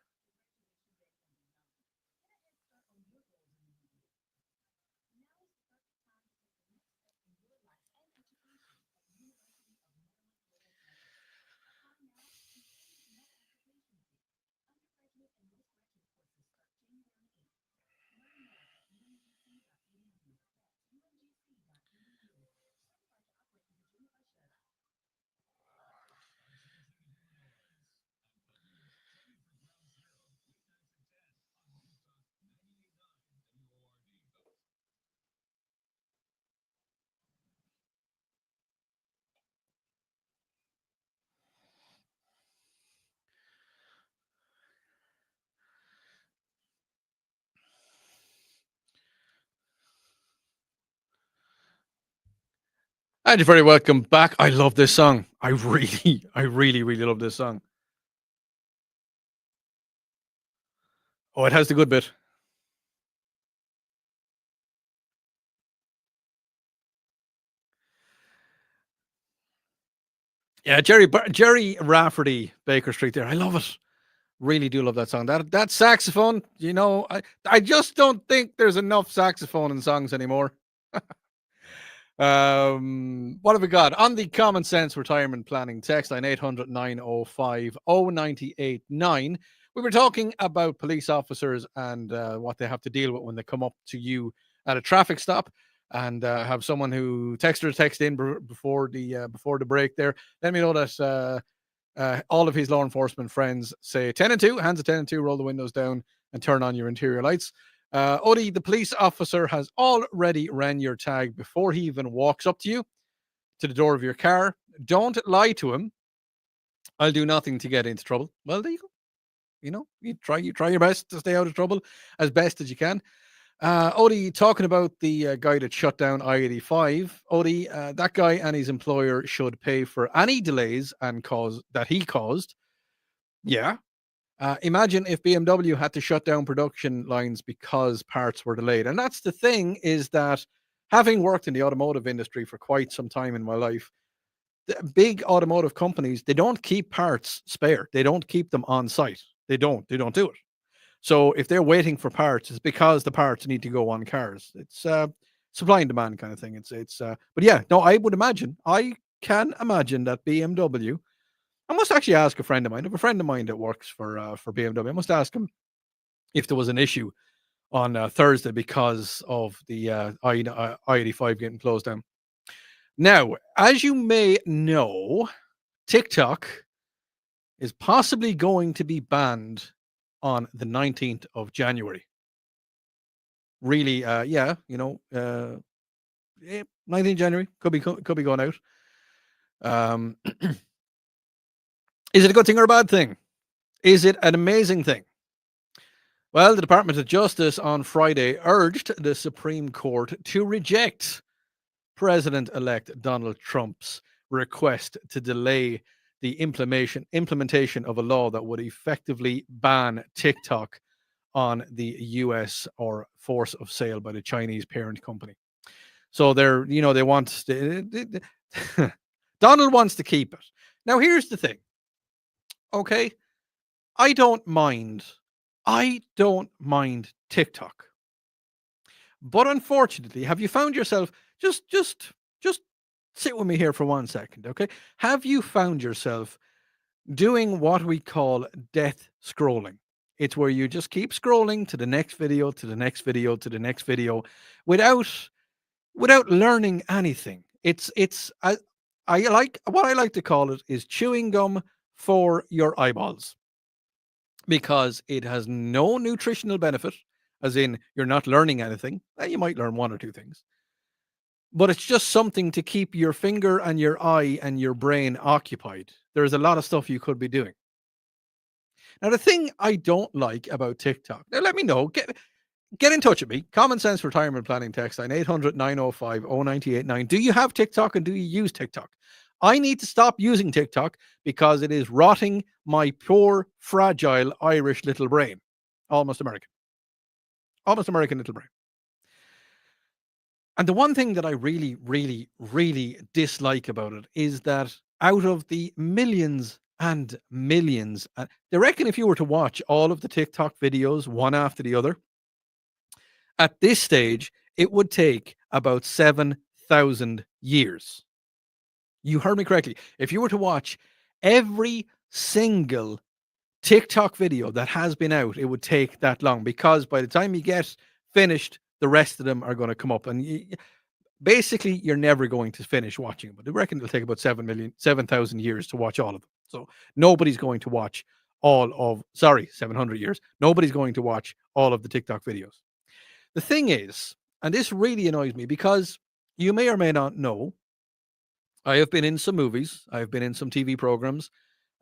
And you're very welcome back. I love this song. I really love this song. Oh, it has the good bit. Yeah, Jerry Rafferty, Baker Street there. I love it. Really do love that song. That saxophone, I just don't think there's enough saxophone in songs anymore. What have we got? On the Common Sense Retirement Planning text line 800 905 0989. We were talking about police officers and what they have to deal with when they come up to you at a traffic stop, and have someone who text in before the break there. Let me know that all of his law enforcement friends say 10 and 2, hands at 10 and 2, roll the windows down and turn on your interior lights. Odi, the police officer has already ran your tag before he even walks up to you to the door of your car. Don't lie to him. I'll do nothing to get into trouble. Well, there you go. You try your best to stay out of trouble as best as you can. Odi, talking about the guy that shut down I-85. Odi, that guy and his employer should pay for any delays that he caused. Yeah. Imagine if BMW had to shut down production lines because parts were delayed. And that's the thing, is that having worked in the automotive industry for quite some time in my life, the big automotive companies, they don't keep parts spare. They don't keep them on site. They don't do it. So if they're waiting for parts, it's because the parts need to go on cars. It's supply and demand kind of thing. But yeah, no, I can imagine that BMW. I must actually ask a friend of mine. I have a friend of mine that works for BMW. I must ask him if there was an issue on Thursday because of the I-85 getting closed down. Now, as you may know, TikTok is possibly going to be banned on the 19th of January. Really, 19th January could be going out. Is it a good thing or a bad thing? Is it an amazing thing? Well, the Department of Justice on Friday urged the Supreme Court to reject President-elect Donald Trump's request to delay the implementation of a law that would effectively ban TikTok on the US or force of sale by the Chinese parent company. So they want Donald wants to keep it. Now, here's the thing. Okay, I don't mind TikTok, but unfortunately, have you found yourself just sit with me here for 1 second, okay? Have you found yourself doing what we call death scrolling? It's where you just keep scrolling to the next video, to the next video, to the next video, without learning anything. I like to call it is chewing gum for your eyeballs, because it has no nutritional benefit, as in you're not learning anything. You might learn one or two things, but it's just something to keep your finger and your eye and your brain occupied. There's a lot of stuff you could be doing. Now, the thing I don't like about TikTok, now let me know, get in touch with me. Common Sense Retirement Planning text line 800 905 0989. Do you have TikTok and do you use TikTok? I need to stop using TikTok because it is rotting my poor, fragile Irish little brain. Almost American little brain. And the one thing that I really dislike about it is that out of the millions and millions, they reckon if you were to watch all of the TikTok videos one after the other, at this stage, it would take about 7,000 years. You heard me correctly. If you were to watch every single TikTok video that has been out, it would take that long, because by the time you get finished, the rest of them are going to come up. And basically, you're never going to finish watching them. But I reckon it'll take about 7,000 years to watch all of them. So nobody's going to watch 700 years. Nobody's going to watch all of the TikTok videos. The thing is, and this really annoys me, because you may or may not know, I have been in some movies. I've been in some TV programs.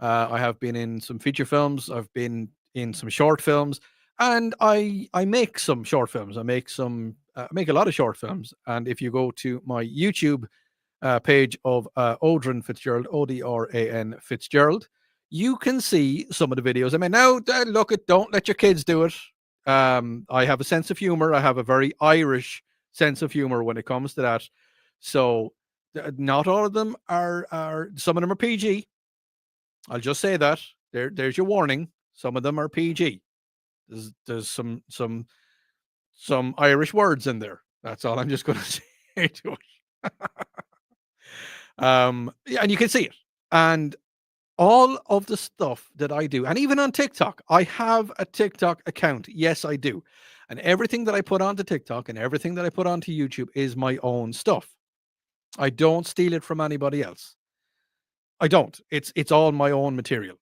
I have been in some feature films. I've been in some short films, and I make some short films. I make a lot of short films. And if you go to my YouTube page of Odran Fitzgerald, Odran Fitzgerald, you can see some of the videos. I mean, now look at, don't let your kids do it. I have a sense of humor. I have a very Irish sense of humor when it comes to that. So not all of them are some of them are PG. I'll just say that. There's your warning. Some of them are PG. There's some Irish words in there. That's all I'm just going to say to it. Yeah, and you can see it. And all of the stuff that I do, and even on TikTok, I have a TikTok account. Yes, I do. And everything that I put onto TikTok and everything that I put onto YouTube is my own stuff. I don't steal it from anybody else. I don't. It's all my own material.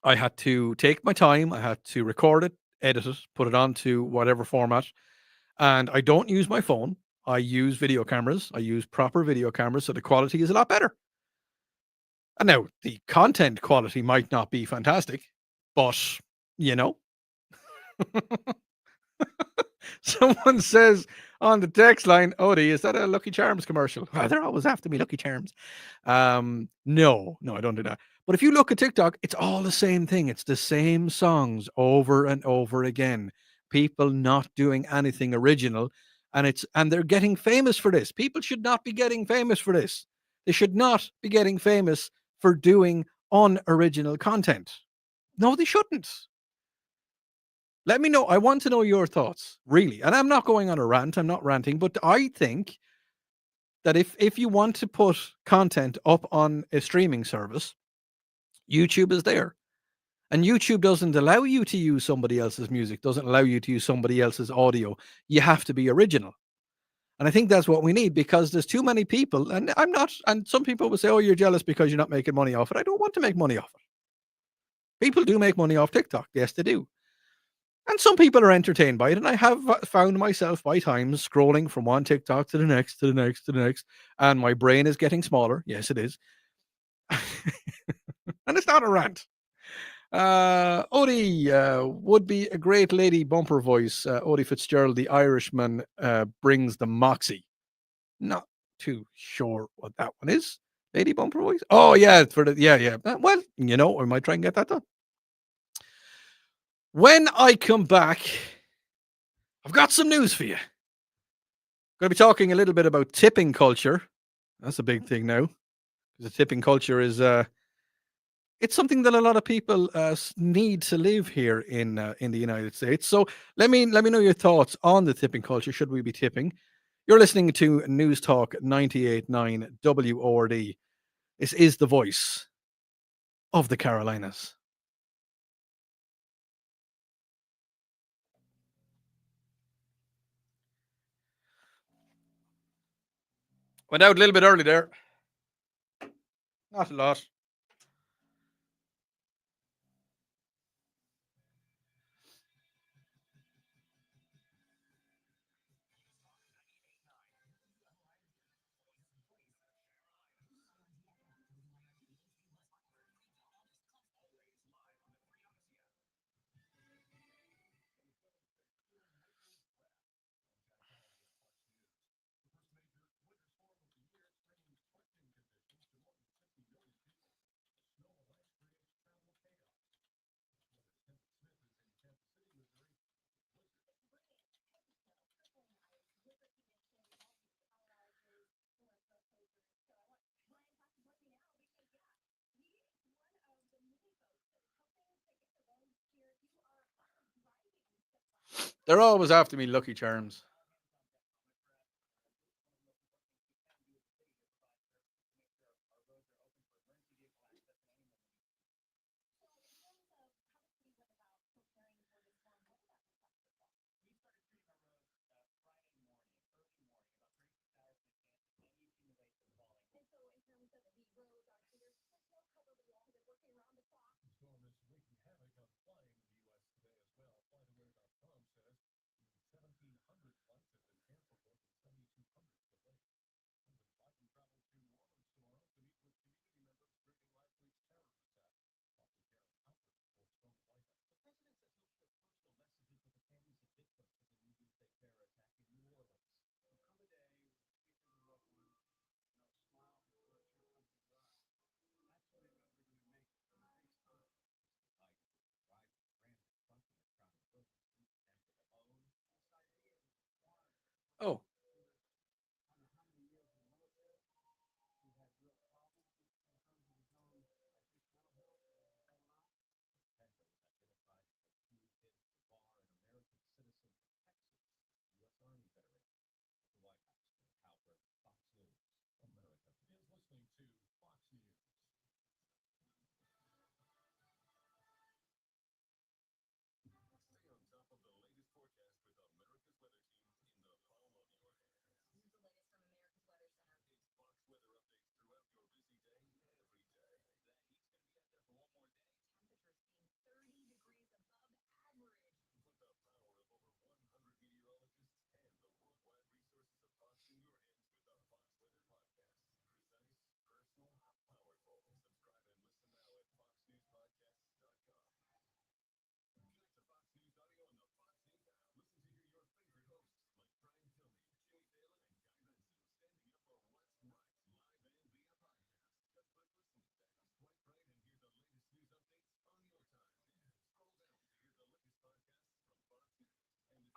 I had to take my time. I had to record it, edit it, put it onto whatever format. And I don't use my phone. I use video cameras. I use proper video cameras, so the quality is a lot better. And now the content quality might not be fantastic, but you know, someone says on the text line, Odie, is that a Lucky Charms commercial? Oh, they're always after me, Lucky Charms. No, I don't do that. But if you look at TikTok, it's all the same thing. It's the same songs over and over again. People not doing anything original. And they're getting famous for this. People should not be getting famous for this. They should not be getting famous for doing unoriginal content. No, they shouldn't. Let me know. I want to know your thoughts, really. And I'm not going on a rant. I'm not ranting, but I think that if you want to put content up on a streaming service, YouTube is there. And YouTube doesn't allow you to use somebody else's music, doesn't allow you to use somebody else's audio. You have to be original. And I think that's what we need, because there's too many people, and I'm not, and some people will say, oh, you're jealous because you're not making money off it. I don't want to make money off it. People do make money off TikTok. Yes, they do. And some people are entertained by it. And I have found myself by times scrolling from one TikTok to the next, to the next, to the next. And my brain is getting smaller. Yes, it is. And it's not a rant. Odie would be a great lady bumper voice. Odi Fitzgerald, the Irishman, brings the moxie. Not too sure what that one is. Lady bumper voice. Oh yeah, for the yeah. Well, you know, I might try and get that done. When I come back, I've got some news for you. Going to be talking a little bit about tipping culture. That's a big thing now. The tipping culture is it's something that a lot of people need to live here in the United States. So let me know your thoughts on the tipping culture. Should we be tipping? You're listening to News Talk 98.9 WORD. This is the voice of the Carolinas. Went out a little bit early there. Not a lot. They're always after me, Lucky Charms. Oh.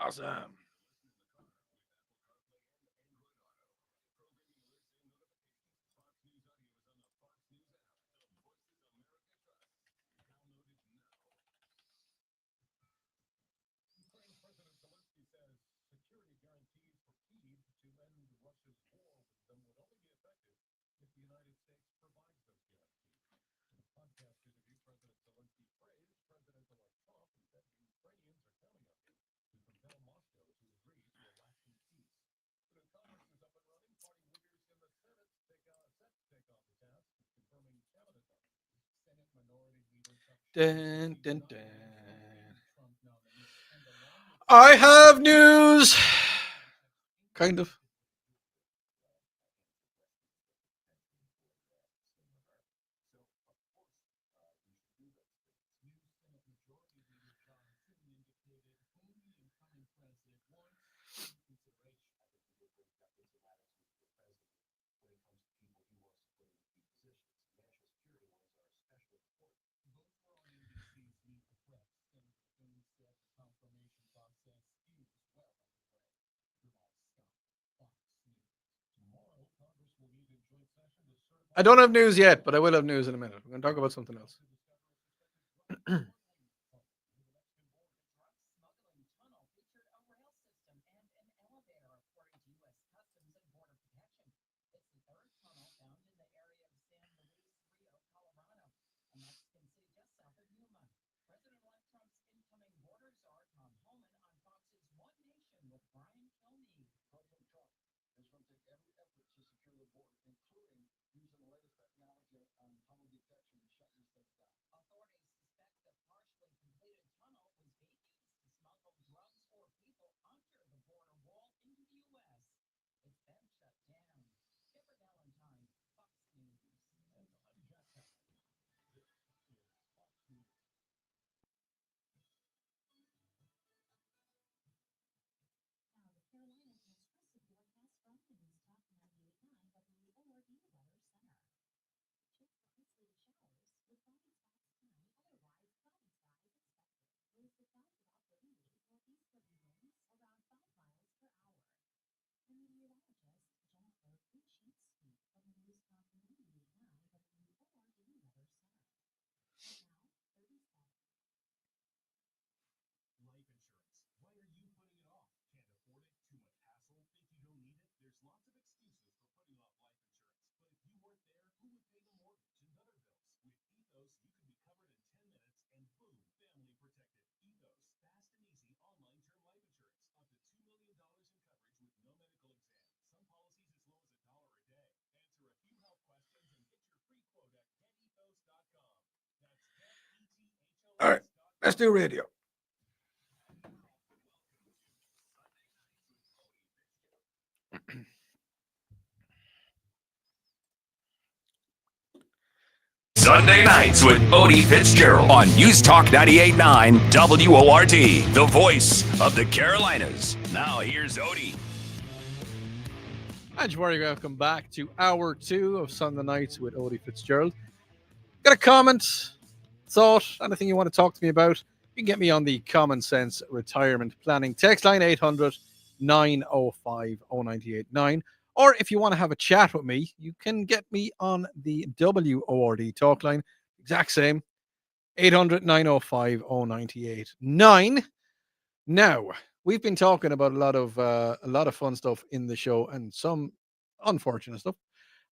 Awesome. Dun, dun, dun. I have news. Kind of. I don't have news yet, but I will have news in a minute. We're going to talk about something else. All right, let's do radio. Sunday nights with Odi Fitzgerald on News Talk 98.9 WORD, the voice of the Carolinas. Now here's Odi. Hi, Jawari. Welcome back to hour 2 of Sunday nights with Odi Fitzgerald. Got a comment, thought, anything you want to talk to me about? You can get me on the Common Sense Retirement Planning text line 800 905 098 9. Or if you want to have a chat with me, you can get me on the WORD talk line. Exact same. 800 905 098 9. Now, we've been talking about a lot of fun stuff in the show and some unfortunate stuff.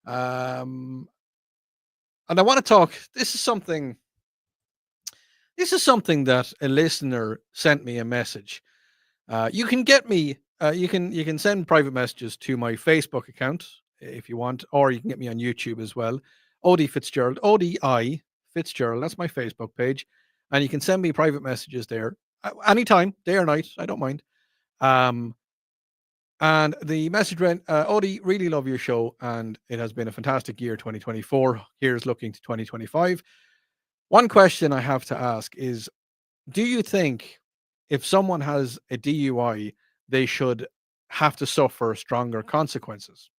And I want to talk. This is something that a listener sent me a message. You can get me. You can send private messages to my Facebook account if you want, or you can get me on YouTube as well. Odi Fitzgerald, ODI Fitzgerald. That's my Facebook page, and you can send me private messages there anytime, day or night. I don't mind. And the message went, Odi, really love your show, and it has been a fantastic year, 2024. Here's looking to 2025. One question I have to ask is, do you think if someone has a DUI, they should have to suffer stronger consequences?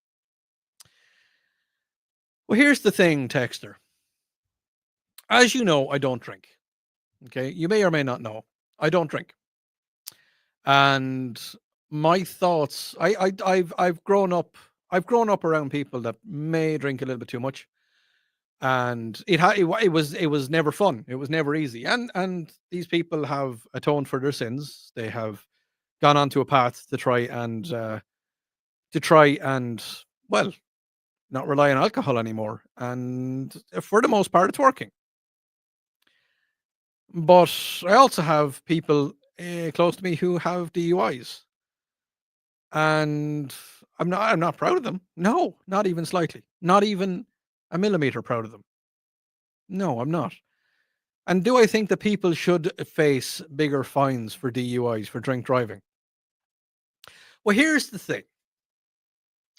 Well, here's the thing, Texter. As you know, I don't drink. Okay, you may or may not know, I don't drink. And my thoughts, I've grown up around people that may drink a little bit too much, and it was never fun. It was never easy. And these people have atoned for their sins. They have gone onto a path to try and well, not rely on alcohol anymore. And for the most part, it's working. But I also have people close to me who have DUIs, and I'm not proud of them. No, not even slightly. Not even a millimeter proud of them. No, I'm not. And do I think that people should face bigger fines for DUIs for drink driving? Well, here's the thing.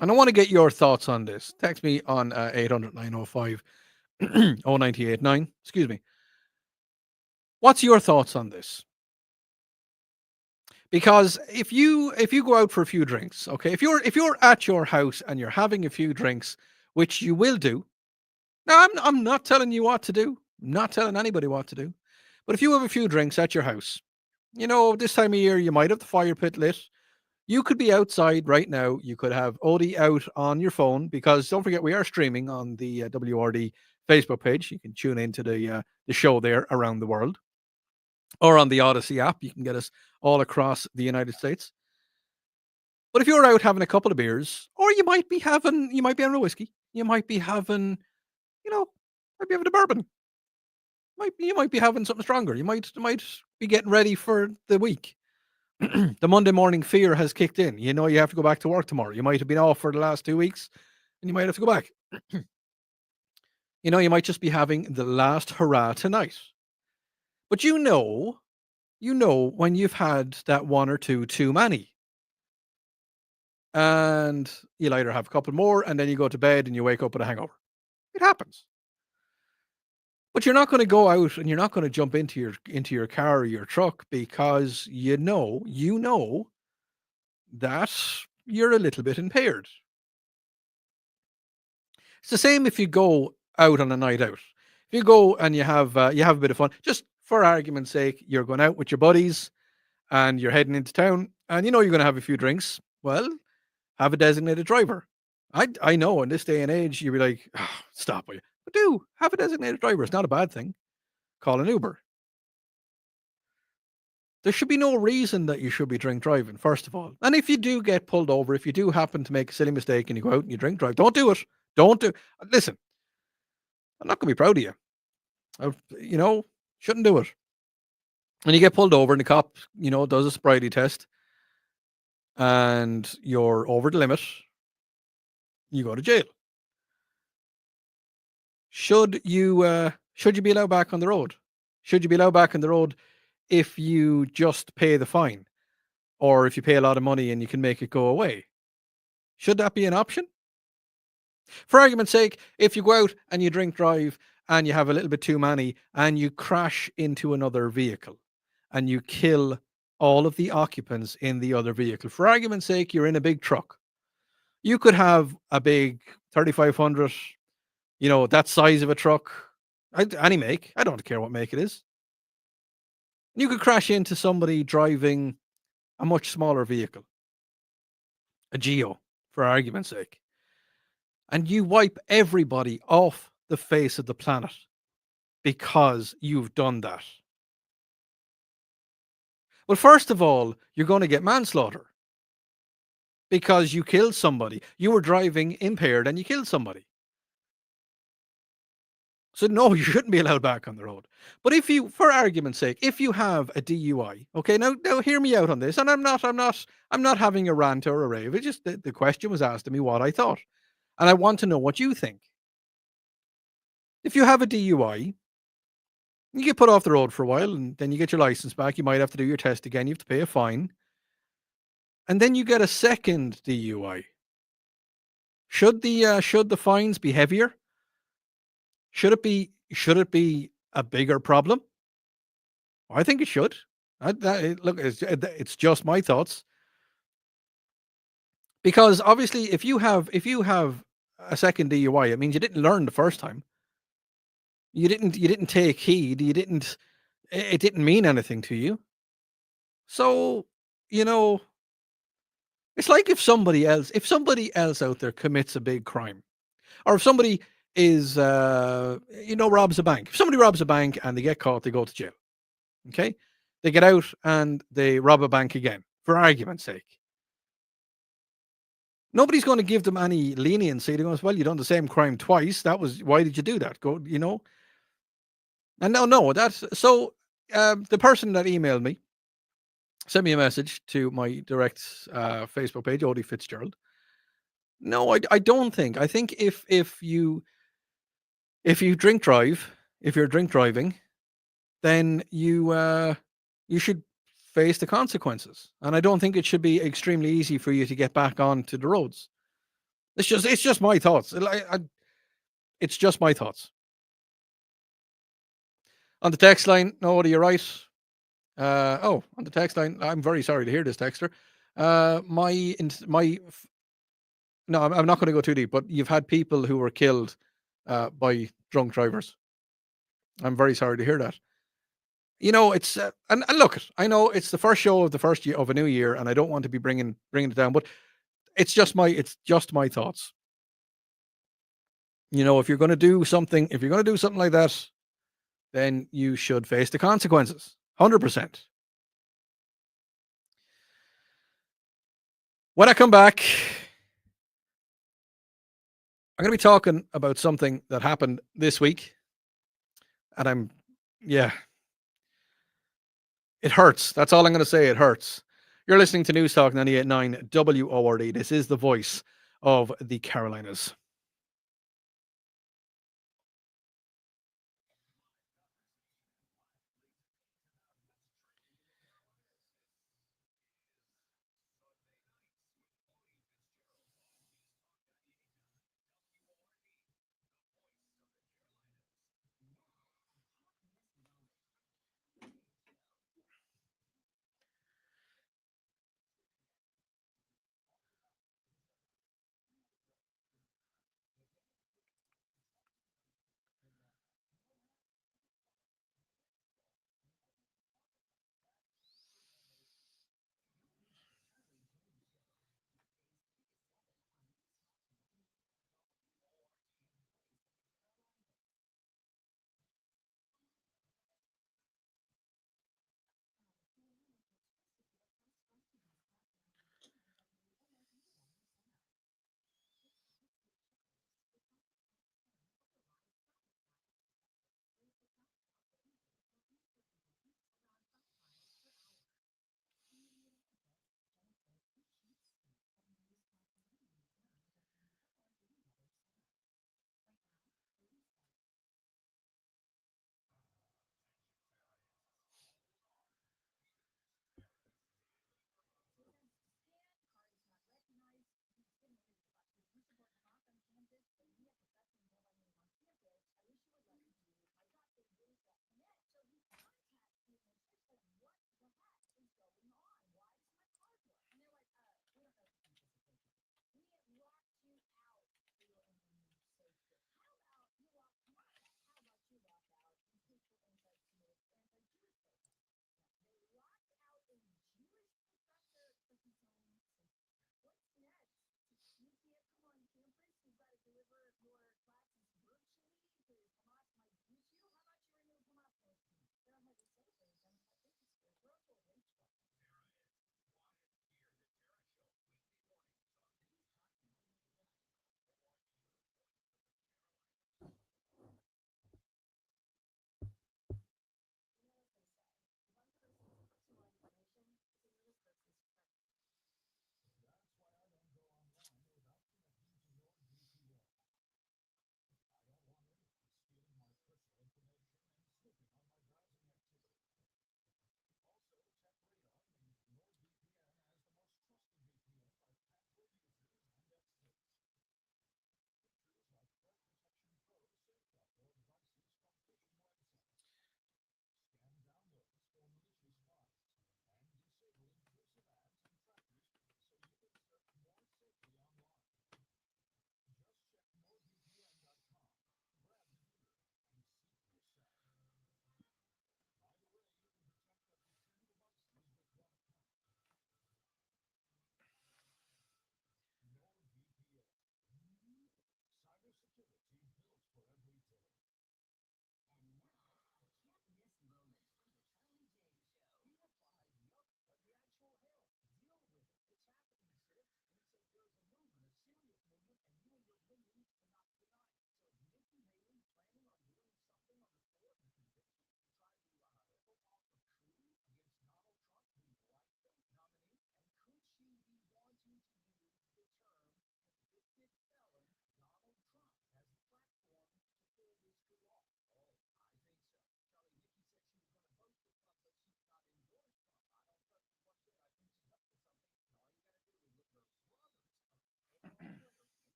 And I want to get your thoughts on this. Text me on 800 905 098 9. Excuse me. What's your thoughts on this? Because if you go out for a few drinks, okay, if you're at your house and you're having a few drinks, which you will do. Now, I'm not telling you what to do. I'm not telling anybody what to do. But if you have a few drinks at your house, you know, this time of year you might have the fire pit lit. You could be outside right now. You could have Odie out on your phone, because don't forget, we are streaming on the WRD Facebook page. You can tune into the show there around the world, or on the Odyssey app. You can get us all across the United States. But if you're out having a couple of beers, or you might be having a whiskey, you might be having, might be having a bourbon. You might be having something stronger. You might be getting ready for the week. The Monday morning fear has kicked in. You know you have to go back to work tomorrow. You might have been off for the last 2 weeks, and you might have to go back. You might just be having the last hurrah tonight. But you know when you've had that one or two too many. And you'll either have a couple more, and then you go to bed and you wake up with a hangover. It happens. But you're not going to go out and you're not going to jump into your car or your truck, because you know that you're a little bit impaired. It's the same if you go out on a night out. If you go and you have a bit of fun, just for argument's sake, you're going out with your buddies and you're heading into town, and you're going to have a few drinks. Well, have a designated driver. I know in this day and age, you'd be like, oh, stop with you. But do have a designated driver. It's not a bad thing. Call an Uber. There should be no reason that you should be drink driving, first of all. And if you do get pulled over, if you do happen to make a silly mistake and you go out and you drink drive, don't do it. Listen, I'm not going to be proud of you. Shouldn't do it. And you get pulled over and the cop, does a sobriety test, and you're over the limit, you go to jail. Should you be allowed back on the road? Should you be allowed back on the road if you just pay the fine, or if you pay a lot of money and you can make it go away? Should that be an option? For argument's sake, if you go out and you drink drive and you have a little bit too many and you crash into another vehicle and you kill all of the occupants in the other vehicle. For argument's sake, you're in a big truck. You could have a big 3500, that size of a truck, any make. I don't care what make it is. You could crash into somebody driving a much smaller vehicle. a geo, for argument's sake, and you wipe everybody off the face of the planet because you've done that. Well, first of all, you're going to get manslaughter because you killed somebody. You were driving impaired and you killed somebody. So no, you shouldn't be allowed back on the road. But if you, for argument's sake, if you have a DUI, okay, now hear me out on this, and I'm not having a rant or a rave. It's just the question was asked to me what I thought, and I want to know what you think. If you have a DUI, you get put off the road for a while, and then you get your license back. You might have to do your test again. You have to pay a fine, and then you get a second DUI. Should the fines be heavier? Should it be a bigger problem? I think it should. Look, it's just my thoughts. Because obviously, if you have a second DUI, it means you didn't learn the first time. You didn't take heed. It didn't mean anything to you. So, you know, it's like if somebody else out there commits a big crime, or if somebody is robs a bank. If somebody robs a bank and they get caught, they go to jail. Okay? They get out and they rob a bank again, for argument's sake. Nobody's going to give them any leniency. They're going, well, you've done the same crime twice. Why did you do that? And no, that's so. The person that emailed me sent me a message to my direct Facebook page, Odi Fitzgerald. No, I don't think. I think if you drink drive, if you're drink driving, then you should face the consequences. And I don't think it should be extremely easy for you to get back onto the roads. It's just my thoughts. It's just my thoughts. On the text line, no, you're right. On the text line, I'm very sorry to hear this, texter. No, I'm not going to go too deep, but you've had people who were killed by drunk drivers. I'm very sorry to hear that. It's and look, I know it's the first show of the first year of a new year, and I don't want to be bringing it down, but it's just my thoughts. If you're going to do something like that, then you should face the consequences. 100%. When I come back, I'm going to be talking about something that happened this week, and it hurts. That's all I'm going to say. It hurts. You're listening to News Talk 98.9 WORD. This is the voice of the Carolinas.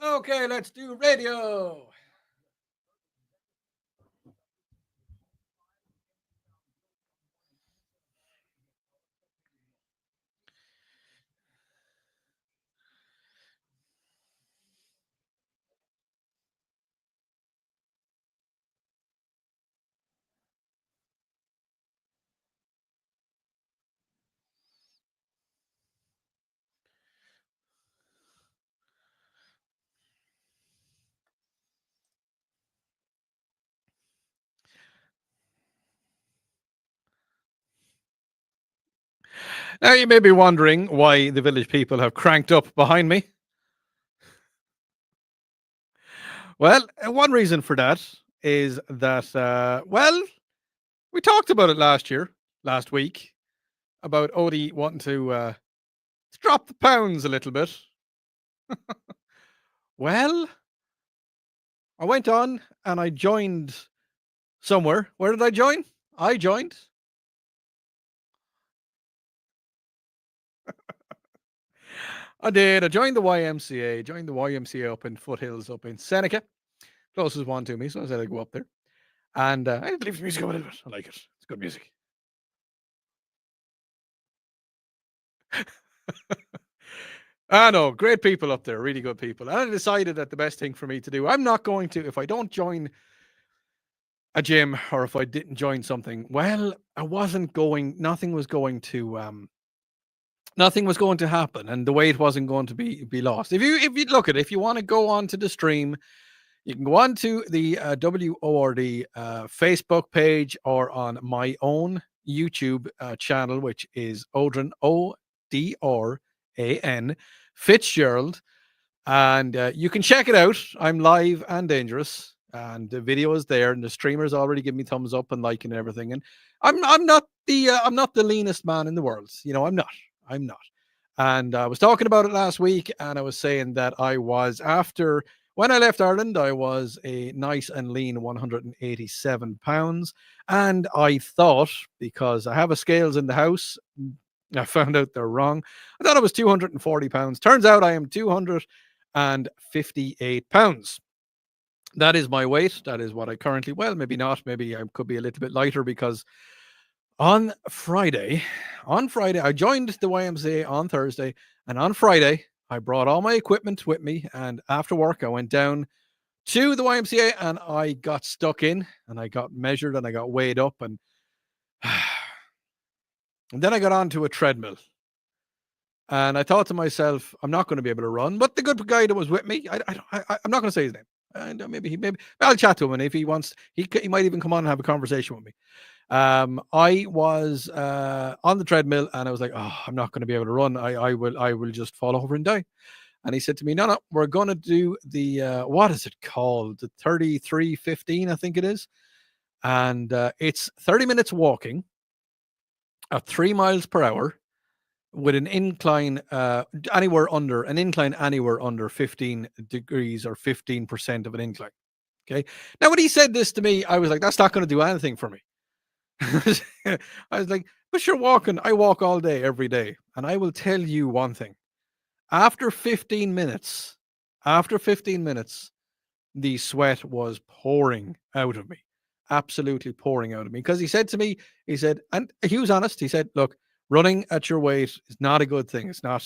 Okay, let's do radio. Now, you may be wondering why the village people have cranked up behind me. Well, one reason for that is that, well, we talked about it last week, about Odie wanting to drop the pounds a little bit. Well, I went on and I joined somewhere. Where did I join? I joined. I did. I joined the YMCA, joined the YMCA up in Foothills, up in Seneca. Closest one to me, so I said I'd go up there. And I had to leave the music up a little bit. I like it. It's good music. I know, great people up there, really good people. And I decided that the best thing for me to do, I'm not going to, if I don't join a gym or if I didn't join something, well, I wasn't going, nothing was going to happen, and the weight wasn't going to be lost. If you look at it, if you want to go on to the stream, you can go on to the WORD Facebook page or on my own YouTube channel, which is Odran, ODRAN Fitzgerald, and you can check it out. I'm live and dangerous, and the video is there, and the streamers already give me thumbs up and like and everything. And I'm not the leanest man in the world. You know, I'm not. And I was talking about it last week, and I was saying that I was, after when I left Ireland, I was a nice and lean 187 pounds. And I thought, because I have a scales in the house, I found out they're wrong. I thought it was 240 pounds. Turns out I am 258 pounds. That is my weight. That is what I currently, well, maybe not. Maybe I could be a little bit lighter, because on Friday, I joined the YMCA on Thursday, and on Friday, I brought all my equipment with me, and after work, I went down to the YMCA, and I got stuck in, and I got measured, and I got weighed up, and then I got onto a treadmill, and I thought to myself, I'm not going to be able to run. But the good guy that was with me, I'm not going to say his name. And maybe I'll chat to him, and if he wants, he might even come on and have a conversation with me. I was on the treadmill, and I was like, oh, I'm not going to be able to run. I will just fall over and die. And he said to me, no, we're going to do the what is it called? The 33:15, I think it is. And it's 30 minutes walking at 3 miles per hour with an incline anywhere under 15 degrees or 15% of an incline. Okay. Now, when he said this to me, I was like, that's not going to do anything for me. I was like, but you're walking. I walk all day, every day. And I will tell you one thing. After 15 minutes, the sweat was pouring out of me. Absolutely pouring out of me. Because he said to me, and he was honest, he said, look, running at your weight is not a good thing. It's not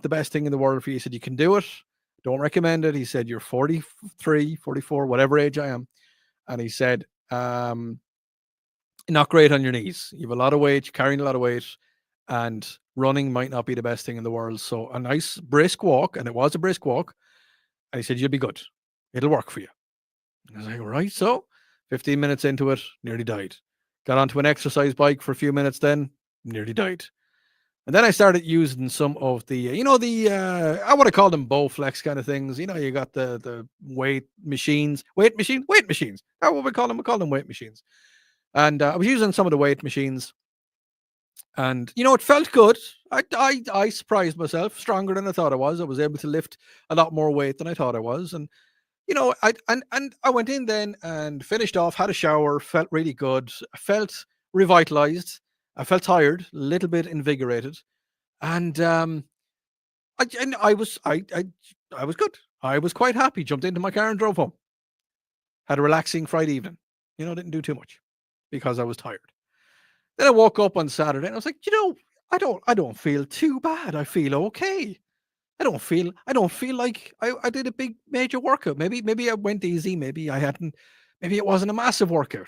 the best thing in the world for you. He said, you can do it. Don't recommend it. He said, you're 43, 44, whatever age I am. And he said, not great on your knees. You have a lot of weight, you're carrying a lot of weight, and running might not be the best thing in the world. So a nice brisk walk, and it was a brisk walk. And he said, you'll be good. It'll work for you. And I was like, all right. So 15 minutes into it, nearly died. Got onto an exercise bike for a few minutes, then nearly died. And then I started using some of the, I want to call them Bowflex kind of things. You know, you got the weight machines. That's what we call them. We call them weight machines. And I was using some of the weight machines, and it felt good. I surprised myself, stronger than I thought I was. I was able to lift a lot more weight than I thought I was, and I went in then and finished off, had a shower, felt really good. I felt revitalized. I felt tired, a little bit invigorated, and I was good. I was quite happy, jumped into my car and drove home. Had a relaxing Friday evening. Didn't do too much because I was tired. Then I woke up on Saturday and I was like, I don't feel too bad. I feel okay. I don't feel like I did a big major workout. Maybe I went easy. Maybe it wasn't a massive workout.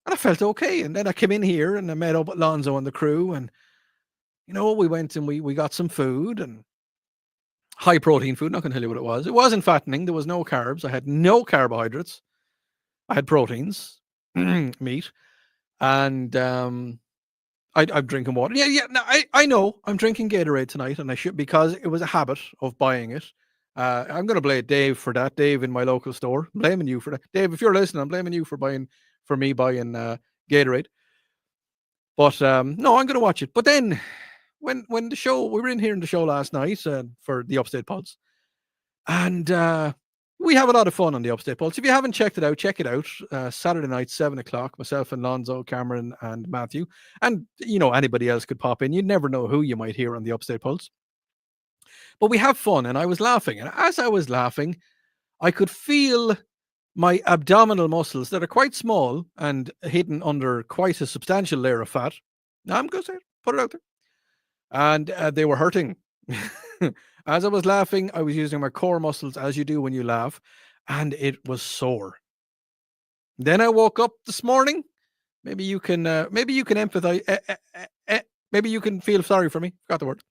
And I felt okay. And then I came in here and I met up with Lonzo and the crew. And, we went and we got some food and high protein food. Not going to tell you what it was. It wasn't fattening. There was no carbs. I had no carbohydrates. I had proteins, meat. And I'm drinking water. Yeah. No, I know I'm drinking Gatorade tonight, and I should, because it was a habit of buying it. I'm going to blame Dave for that. Dave in my local store, I'm blaming you for that. Dave, if you're listening, I'm blaming you for buying Gatorade. But no, I'm going to watch it. But then when the show, we were in here in the show last night for the Upstate Pods, and we have a lot of fun on the Upstate Pulse. If you haven't checked it out, check it out. Saturday night, 7:00. Myself and Lonzo, Cameron, and Matthew. And, anybody else could pop in. You'd never know who you might hear on the Upstate Pulse. But we have fun, and I was laughing. And as I was laughing, I could feel my abdominal muscles that are quite small and hidden under quite a substantial layer of fat. Now, I'm going to say it, put it out there. And they were hurting. As I was laughing, I was using my core muscles, as you do when you laugh, and it was sore. Then I woke up this morning. Maybe you can empathize. Maybe you can feel sorry for me. Forgot the word.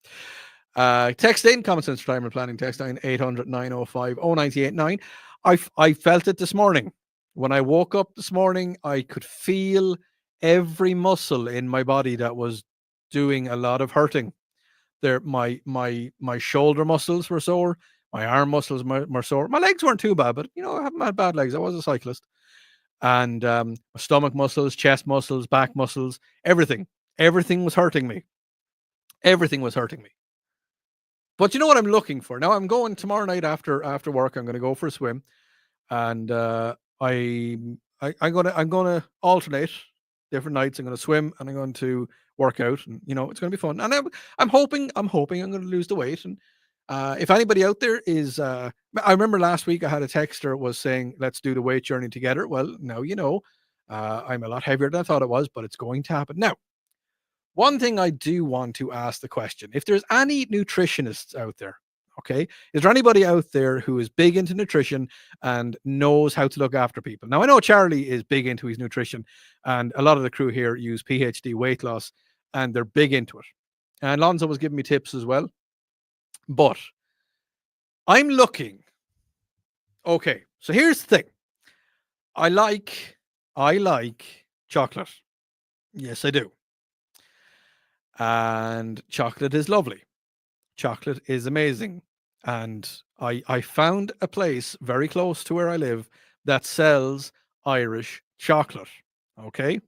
Text in, Common Sense Retirement Planning, text line 800-905-0989. I felt it this morning. When I woke up this morning, I could feel every muscle in my body that was doing a lot of hurting. There, my shoulder muscles were sore. My arm muscles were sore. My legs weren't too bad, but I haven't had bad legs. I was a cyclist. And my stomach muscles, chest muscles, back muscles, everything was hurting me. Everything was hurting me. But you know what I'm looking for? Now I'm going tomorrow night after work. I'm going to go for a swim, and I'm going to alternate different nights. I'm going to swim and I'm going to work out, and it's going to be fun. And I'm hoping I'm going to lose the weight. And if anybody out there is, I remember last week I had a texter was saying, let's do the weight journey together. Well, now I'm a lot heavier than I thought it was, but it's going to happen. Now, one thing I do want to ask the question, if there's any nutritionists out there, okay, is there anybody out there who is big into nutrition and knows how to look after people? Now, I know Charlie is big into his nutrition, and a lot of the crew here use PhD weight loss, and they're big into it. And Lonzo was giving me tips as well. But I'm looking. Okay, so here's the thing. I like chocolate. Yes, I do. And chocolate is lovely. Chocolate is amazing. And I found a place very close to where I live that sells Irish chocolate. Okay.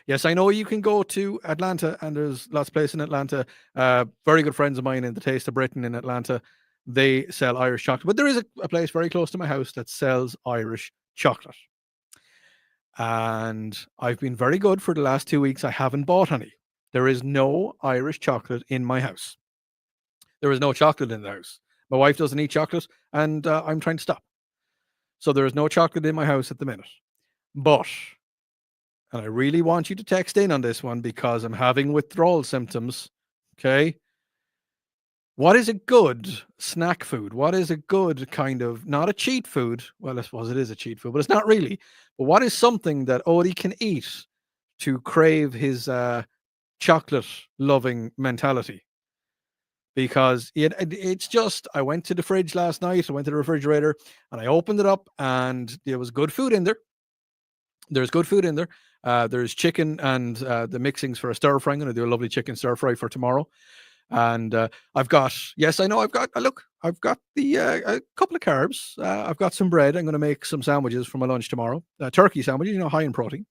Yes, I know you can go to Atlanta, and there's lots of places in Atlanta. Very good friends of mine in the Taste of Britain in Atlanta, they sell Irish chocolate. But there is a place very close to my house that sells Irish chocolate. And I've been very good for the last 2 weeks. I haven't bought any. There is no Irish chocolate in my house. There is no chocolate in the house. My wife doesn't eat chocolate, and I'm trying to stop. So there is no chocolate in my house at the minute. But, and I really want you to text in on this one because I'm having withdrawal symptoms. Okay. What is a good snack food? What is a good kind of, not a cheat food? Well, I suppose it is a cheat food, but it's not really. But what is something that Odi can eat to crave his chocolate loving mentality? Because it's just, I went to the fridge last night, I went to the refrigerator, and I opened it up, and there was good food in there. There's good food in there. There's chicken and the mixings for a stir fry. I'm going to do a lovely chicken stir fry for tomorrow. And I've got the a couple of carbs. I've got some bread. I'm going to make some sandwiches for my lunch tomorrow. Turkey sandwiches, high in protein.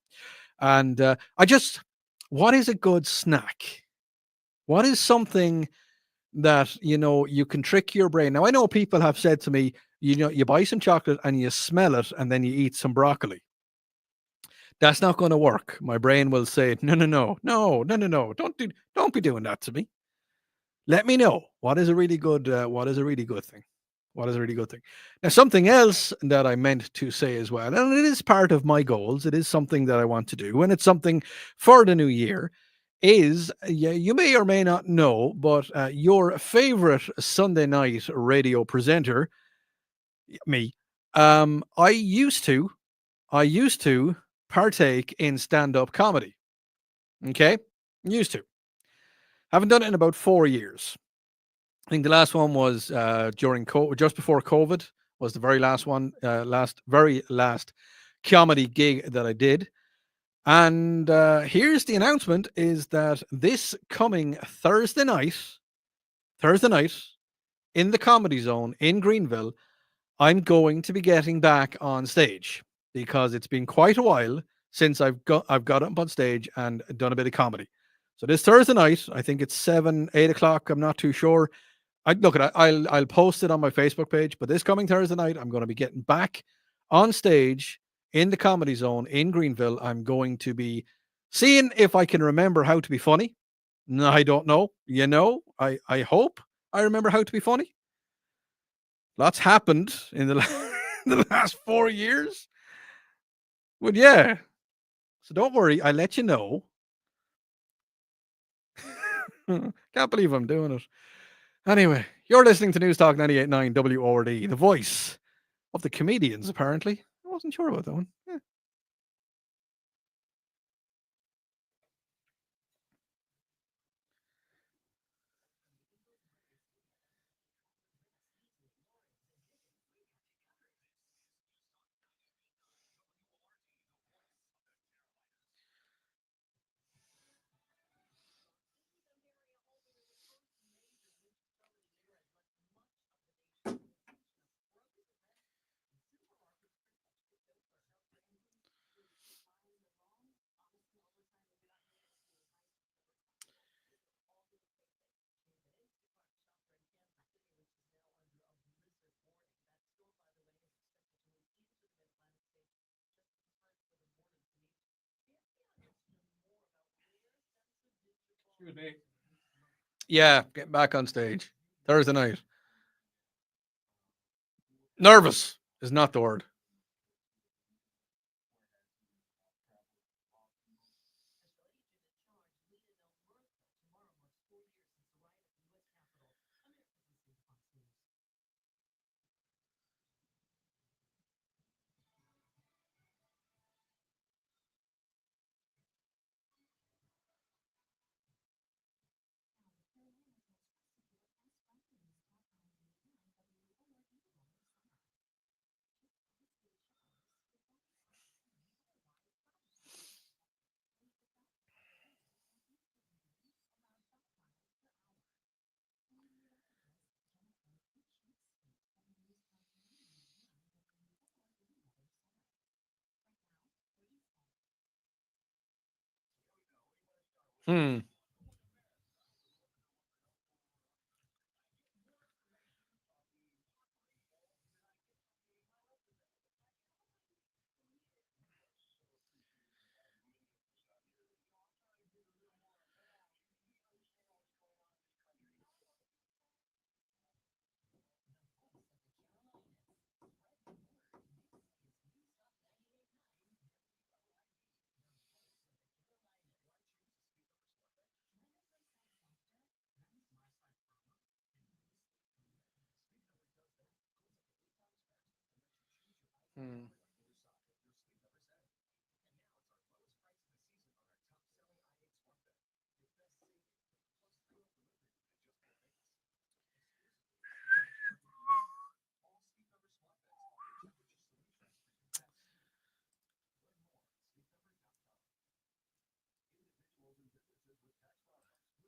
And what is a good snack? What is something that, you can trick your brain? Now, I know people have said to me, you buy some chocolate and you smell it and then you eat some broccoli. That's not going to work. My brain will say, no. Don't be doing that to me. Let me know what is a really good thing. What is a really good thing? Now, something else that I meant to say as well, and it is part of my goals. It is something that I want to do, and it's something for the new year. Is yeah, you may or may not know, but your favorite Sunday night radio presenter, me, I used to partake in stand-up comedy. Okay, used to. Haven't done it in about 4 years. I think the last one was during just before COVID was the very last one, very last comedy gig that I did. And here's the announcement: is that this coming Thursday night in the Comedy Zone in Greenville, I'm going to be getting back on stage because it's been quite a while since I've got up on stage and done a bit of comedy. So this Thursday night, I think it's 7, 8 o'clock. I'm not too sure. I'll post it on my Facebook page. But this coming Thursday night, I'm going to be getting back on stage in the Comedy Zone in Greenville. I'm going to be seeing if I can remember how to be funny. No, I don't know. I hope I remember how to be funny. Lots happened in the last 4 years. But yeah, so don't worry. I'll let you know. Can't believe I'm doing it. Anyway, you're listening to News Talk 98.9 WORD, the voice of the comedians, apparently. I wasn't sure about that one. Yeah. Excuse me. Yeah, getting back on stage Thursday night. Nervous is not the word. Hmm. Hmm.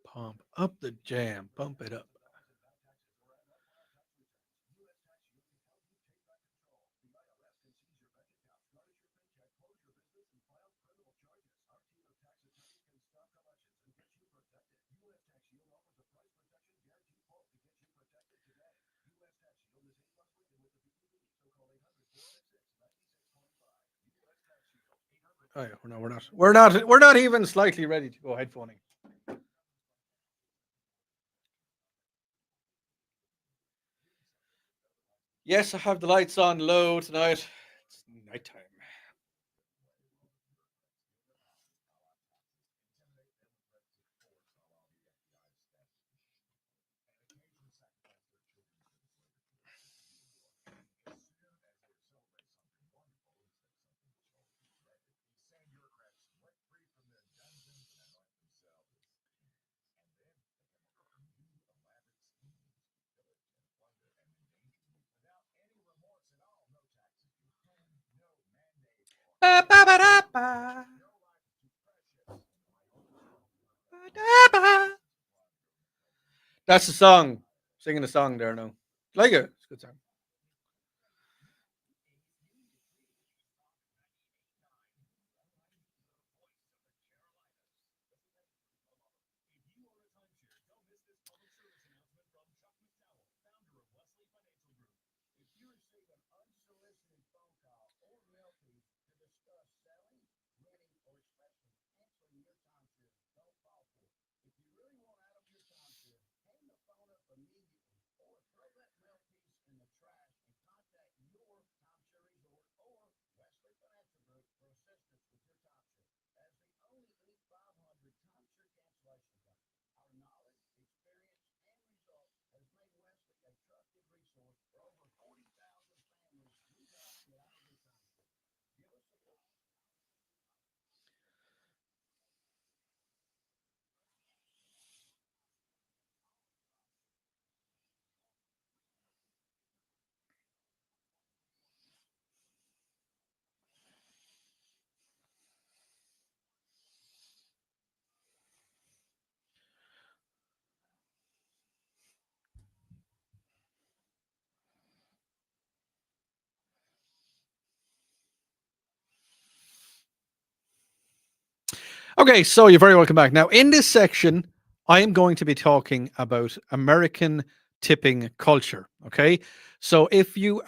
Pump up the jam. Pump it up. Oh yeah, no, we're not. We're not. We're not even slightly ready to go headphoning. Yes, I have the lights on low tonight. It's nighttime. Ba, ba, ba, da, ba. Ba, da, ba. That's the song. Singing the song there now. Like it? It's a good song. Okay, so you're very welcome back. Now, in this section, I am going to be talking about American tipping culture. Okay, so if you're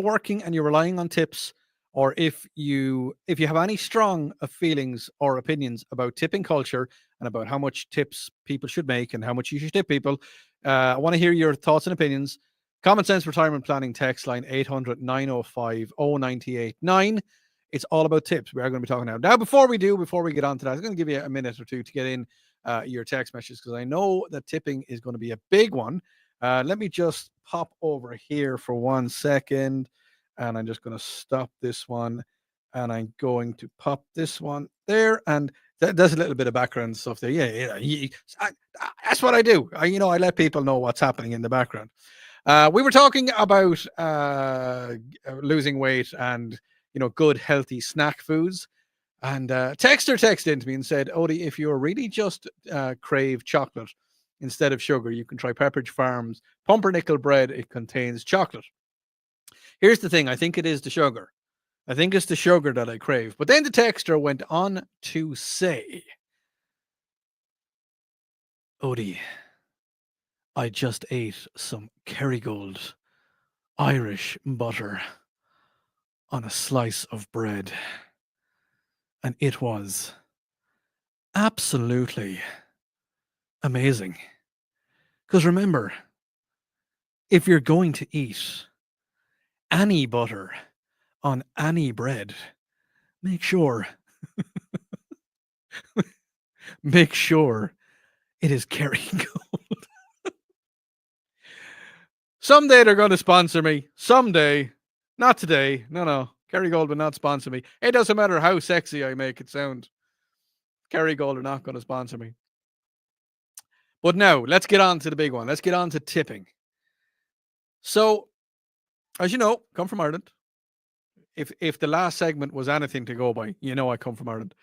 working and you're relying on tips, or if you have any strong feelings or opinions about tipping culture and about how much tips people should make and how much you should tip people, I want to hear your thoughts and opinions. Common Sense Retirement Planning text line 800-905-0989. It's all about tips. We are going to be talking now. Now, before we get on to that, I'm going to give you a minute or two to get in your text messages because I know that tipping is going to be a big one. Let me just pop over here for 1 second, and I'm just going to stop this one, and I'm going to pop this one there, and there's a little bit of background stuff there. Yeah, that's what I do. I let people know what's happening in the background. We were talking about losing weight and good healthy snack foods. And Texter texted into me and said, Odie, if you really just crave chocolate instead of sugar, you can try Pepperidge Farm's pumpernickel bread. It contains chocolate. Here's the thing. I think it is the sugar. I think it's the sugar that I crave. But then the texter went on to say, Odie, I just ate some Kerrygold Irish butter on a slice of bread. And it was absolutely amazing. Because remember, if you're going to eat any butter on any bread, make sure it is Kerrygold. Someday they're going to sponsor me. Someday. Not today. No. Kerrygold will not sponsor me. It doesn't matter how sexy I make it sound. Kerrygold are not going to sponsor me. But now, let's get on to the big one. Let's get on to tipping. So, as you know, come from Ireland. If the last segment was anything to go by, I come from Ireland.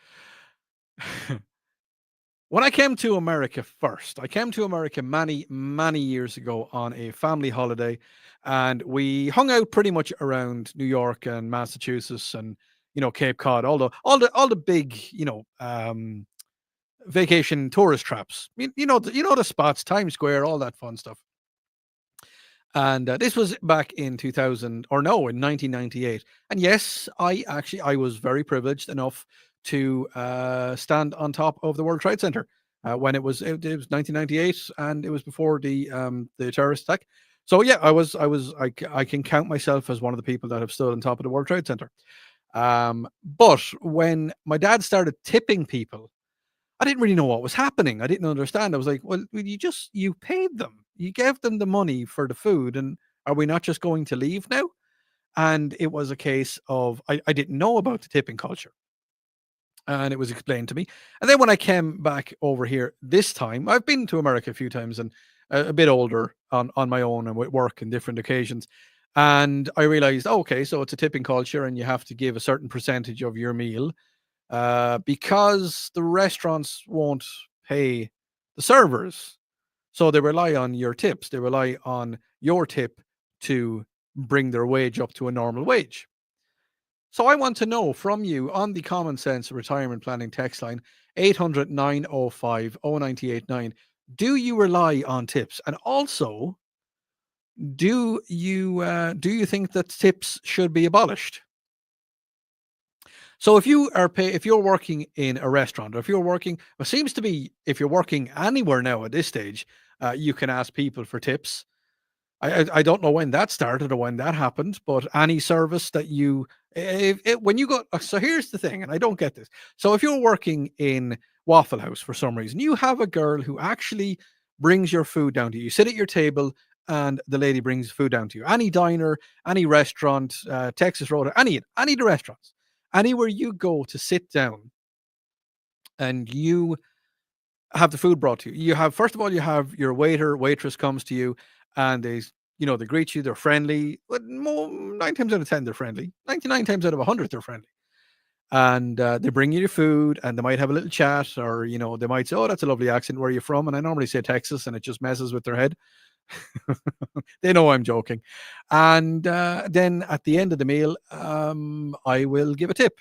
When I came to America first, I came to America many, many years ago on a family holiday, and we hung out pretty much around New York and Massachusetts and Cape Cod, all the big vacation tourist traps. The spots, Times Square, all that fun stuff. And this was back in 1998. And yes, I was very privileged enough to stand on top of the World Trade Center when it was 1998, and it was before the terrorist attack. So yeah, I can count myself as one of the people that have stood on top of the World Trade Center. But when my dad started tipping people, I didn't really know what was happening. I didn't understand. I was like, well, you paid them. You gave them the money for the food. And are we not just going to leave now? And it was a case of, I didn't know about the tipping culture. And it was explained to me. And then when I came back over here this time, I've been to America a few times and a bit older on my own and with work and different occasions. And I realized, okay, so it's a tipping culture and you have to give a certain percentage of your meal because the restaurants won't pay the servers. So they rely on your tips. They rely on your tip to bring their wage up to a normal wage. So I want to know from you on the Common Sense Retirement Planning text line 800 905 0989. Do you rely on tips? And also, do you think that tips should be abolished? So if you're working in a restaurant, or if you're working, it seems to be if you're working anywhere now at this stage, you can ask people for tips. I don't know when that started or when that happened, but any service that when you go, so here's the thing, and I don't get this. So if you're working in Waffle House for some reason, you have a girl who actually brings your food down to you. You sit at your table and the lady brings food down to you. Any diner, any restaurant, Texas Road, any of the restaurants, anywhere you go to sit down and you have the food brought to you. You have, first of all, you have your waitress comes to you and they greet you, they're friendly. But 9 times out of 10, they're friendly. 99 times out of 100, they're friendly. And they bring you your food and they might have a little chat, or, they might say, oh, that's a lovely accent. Where are you from? And I normally say Texas, and it just messes with their head. They know I'm joking. And then at the end of the meal, I will give a tip.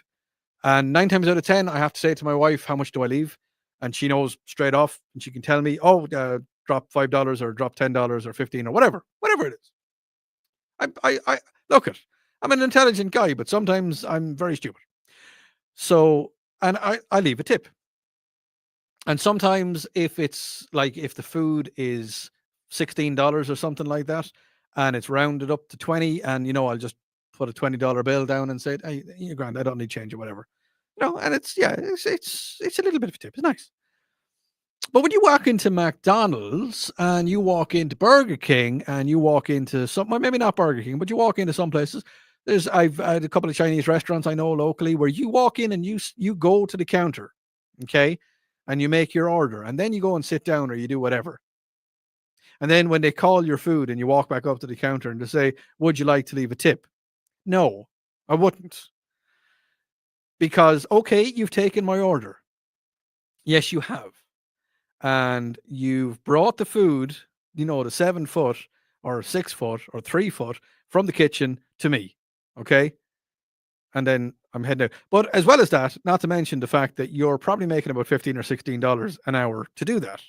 And 9 times out of 10, I have to say to my wife, how much do I leave? And she knows straight off, and she can tell me, oh, drop $5 or drop $10 or 15 or whatever it is. I look it. I'm an intelligent guy, but sometimes I'm very stupid. So, and I leave a tip. And sometimes if it's like, if the food is $16 or something like that, and it's rounded up to 20, and I'll just put a $20 bill down and say, hey, you're grand, I don't need change or whatever. And it's a little bit of a tip. It's nice. But when you walk into McDonald's and you walk into Burger King and you walk into maybe not Burger King, but you walk into some places, I've had a couple of Chinese restaurants I know locally where you walk in and you go to the counter, okay, and you make your order, and then you go and sit down or you do whatever. And then when they call your food and you walk back up to the counter and they say, would you like to leave a tip? No, I wouldn't. Because, okay, you've taken my order. Yes, you have. And you've brought the food, the 7 foot or 6 foot or 3 foot from the kitchen to me. Okay. And then I'm heading out. But as well as that, not to mention the fact that you're probably making about $15 or $16 an hour to do that.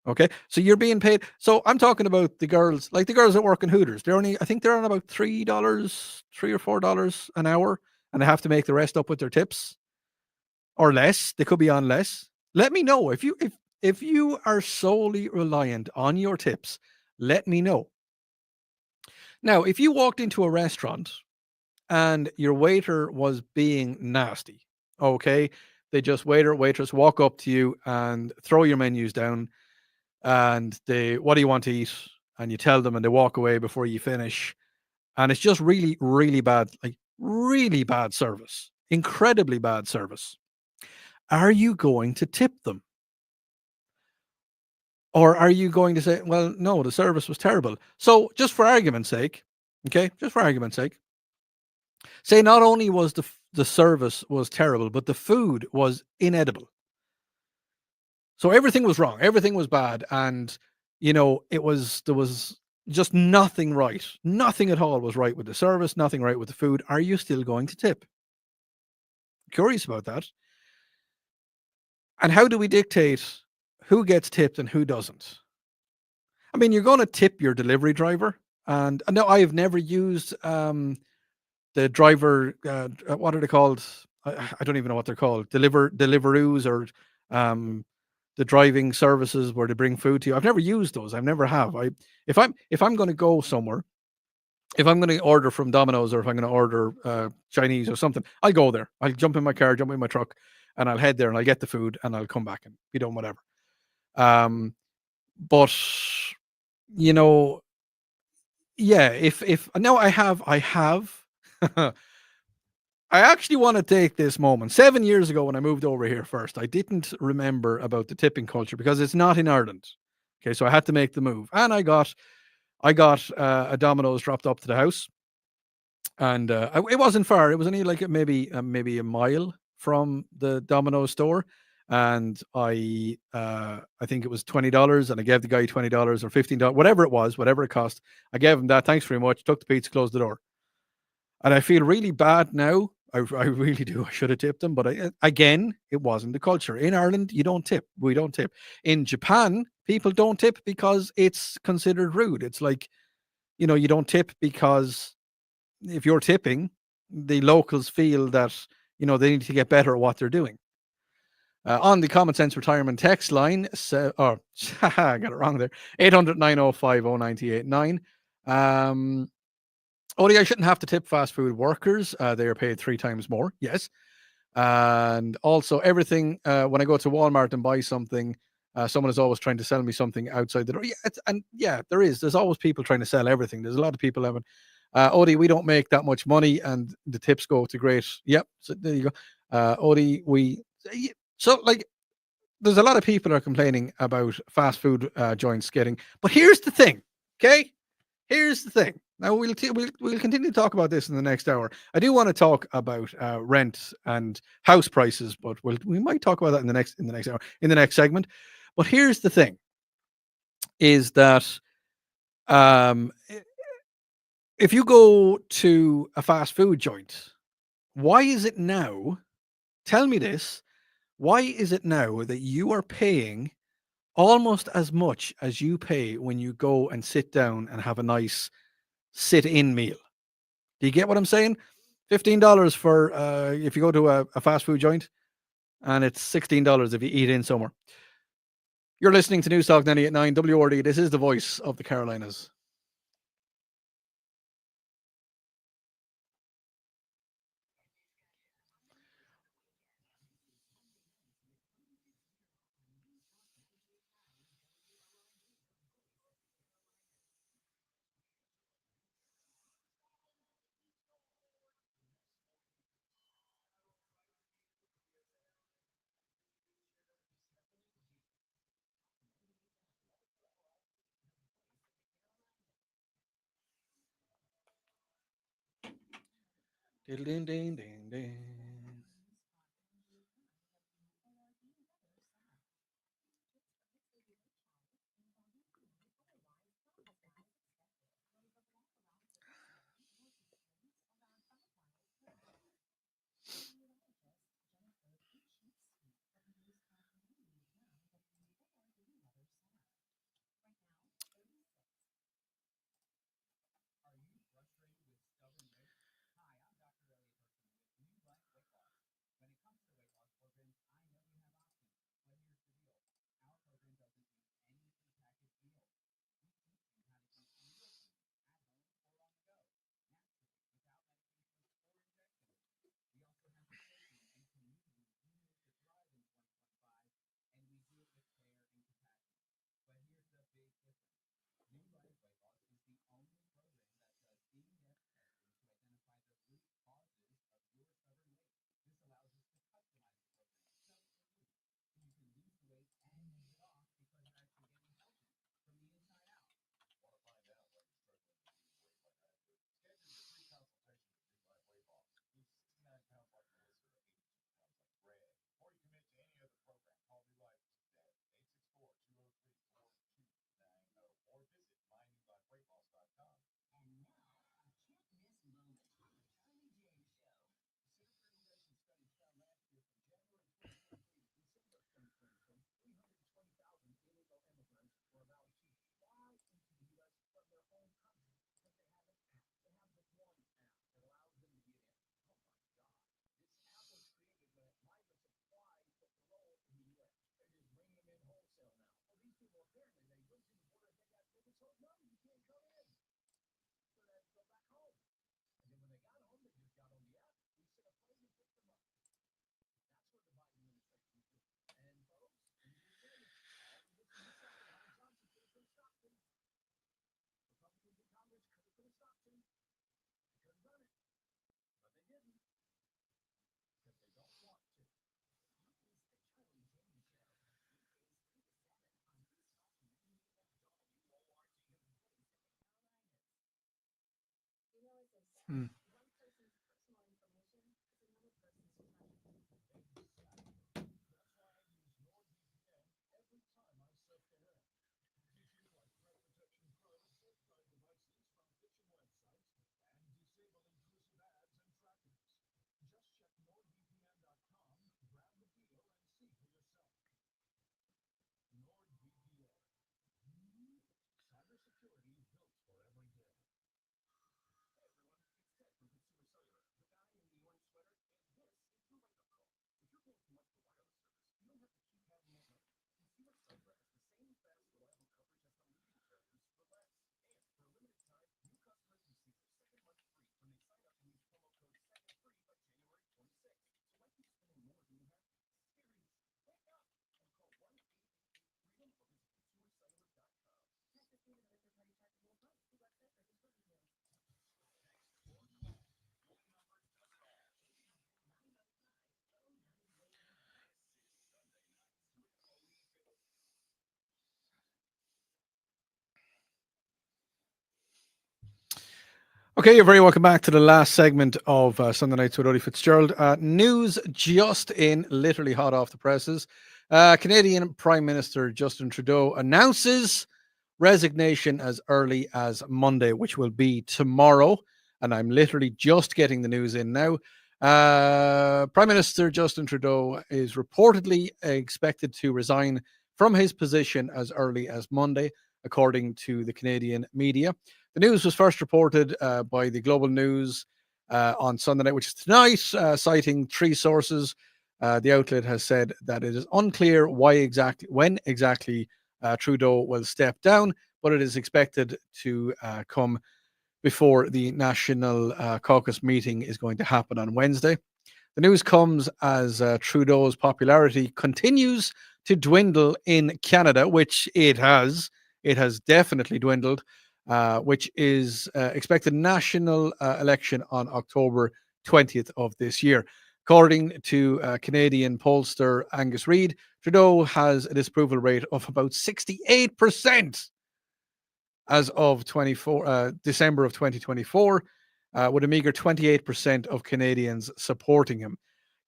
Okay. So you're being paid. So I'm talking about the girls that work in Hooters. I think they're on about $3 or $4 an hour, and they have to make the rest up with their tips or less. They could be on less. Let me know if you are solely reliant on your tips. Let me know. Now, if you walked into a restaurant and your waiter was being nasty, okay, they just waitress walk up to you and throw your menus down, and what do you want to eat? And you tell them, and they walk away before you finish, and it's just really, really bad, like really bad service, incredibly bad service. Are you going to tip them? Or are you going to say, well, no, the service was terrible. So just for argument's sake, say not only was the service was terrible, but the food was inedible. So everything was wrong. Everything was bad. And, there was just nothing right. Nothing at all was right with the service, nothing right with the food. Are you still going to tip? Curious about that. And how do we dictate who gets tipped and who doesn't? I mean, you're going to tip your delivery driver. And no, I have never used the driver, what are they called? I don't even know what they're called. Deliveroos or the driving services where they bring food to you. I've never used those. I've never have. If I'm going to go somewhere, if I'm going to order from Domino's or if I'm going to order Chinese or something, I'll go there. I'll jump in my car, jump in my truck, and I'll head there and I'll get the food and I'll come back and be done whatever. But you know, yeah, if now I have I actually want to take this moment. 7 years ago when I moved over here first, I didn't remember about the tipping culture because it's not in Ireland. Okay, so I had to make the move, and I got a Domino's dropped up to the house, and it wasn't far. It was only like maybe a mile from the Domino's store, and I think it was $20, and I gave the guy $20 or $15, whatever it was, whatever it cost. I gave him that. Thanks very much. Took the pizza, closed the door, and I feel really bad now. I really do. I should have tipped them, but again, it wasn't the culture. In Ireland, you don't tip. We don't tip. In Japan, people don't tip because it's considered rude. It's like, you don't tip because if you're tipping, the locals feel that, they need to get better at what they're doing. On the Common Sense Retirement text line, I got it wrong there, 800-905-0989. Odi, I shouldn't have to tip fast food workers. They are paid 3 times more. Yes. And also everything, when I go to Walmart and buy something, someone is always trying to sell me something outside the door. Yeah, there's always people trying to sell everything. There's a lot of people having, Odi, we don't make that much money and the tips go to great. Yep. So there you go. Odi, there's a lot of people are complaining about fast food joints getting, but here's the thing. Okay. Here's the thing. Now we'll continue to talk about this in the next hour. I do want to talk about rent and house prices, but we might talk about that in the next hour, in the next segment. But here's the thing: is that if you go to a fast food joint, why is it now? Tell me this: why is it now that you are paying almost as much as you pay when you go and sit down and have a nice sit-in meal? Do you get what I'm saying? $15 for if you go to a fast food joint, and it's $16 if you eat in somewhere. You're listening to News Talk 98.9 WRD. This is the voice of the Carolinas. Hmm. Okay, you're very welcome back to the last segment of Sunday Nights with Odi Fitzgerald. News just in, literally hot off the presses. Canadian Prime Minister Justin Trudeau announces resignation as early as Monday, which will be tomorrow. And I'm literally just getting the news in now. Prime Minister Justin Trudeau is reportedly expected to resign from his position as early as Monday, according to the Canadian media. The news was first reported by the Global News on Sunday night, which is tonight, citing three sources. The outlet has said that it is unclear when exactly Trudeau will step down, but it is expected to come before the National Caucus meeting is going to happen on Wednesday. The news comes as Trudeau's popularity continues to dwindle in Canada, which it has. It has definitely dwindled. Which is expected national election on October 20th of this year. According to Canadian pollster Angus Reid, Trudeau has a disapproval rate of about 68% as of December of 2024, with a meager 28% of Canadians supporting him.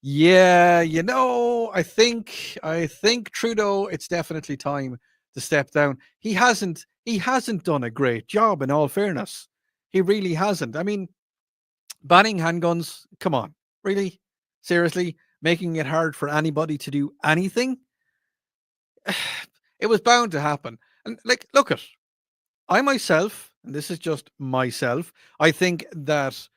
Yeah, I think Trudeau, it's definitely time to step down. He hasn't done a great job, in all fairness. He really hasn't. I mean, banning handguns, come on. Really? Seriously? Making it hard for anybody to do anything? It was bound to happen. And look at I myself, and this is just myself, I think that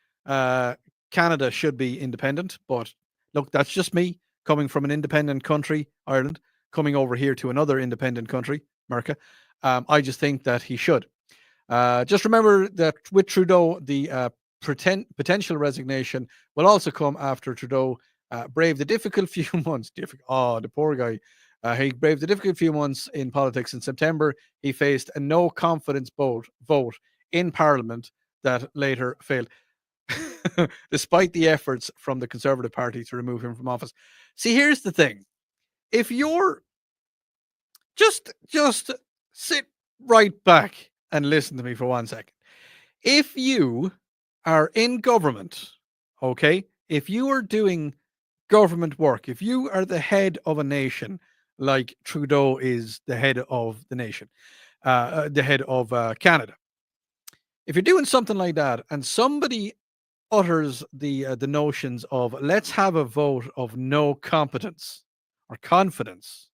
Canada should be independent, but look, that's just me coming from an independent country, Ireland, coming over here to another independent country, America. I just think that he should. Just remember that with Trudeau, the potential resignation will also come after Trudeau braved the difficult few months. The poor guy. He braved the difficult few months in politics. In September, he faced a no confidence vote in Parliament that later failed, despite the efforts from the Conservative Party to remove him from office. See, here's the thing: if you're just sit right back and listen to me for 1 second. If you are in government, okay, if you are doing government work, if you are the head of a nation, like Trudeau is the head of the nation, the head of Canada, if you're doing something like that and somebody utters the notions of let's have a vote of no competence or confidence,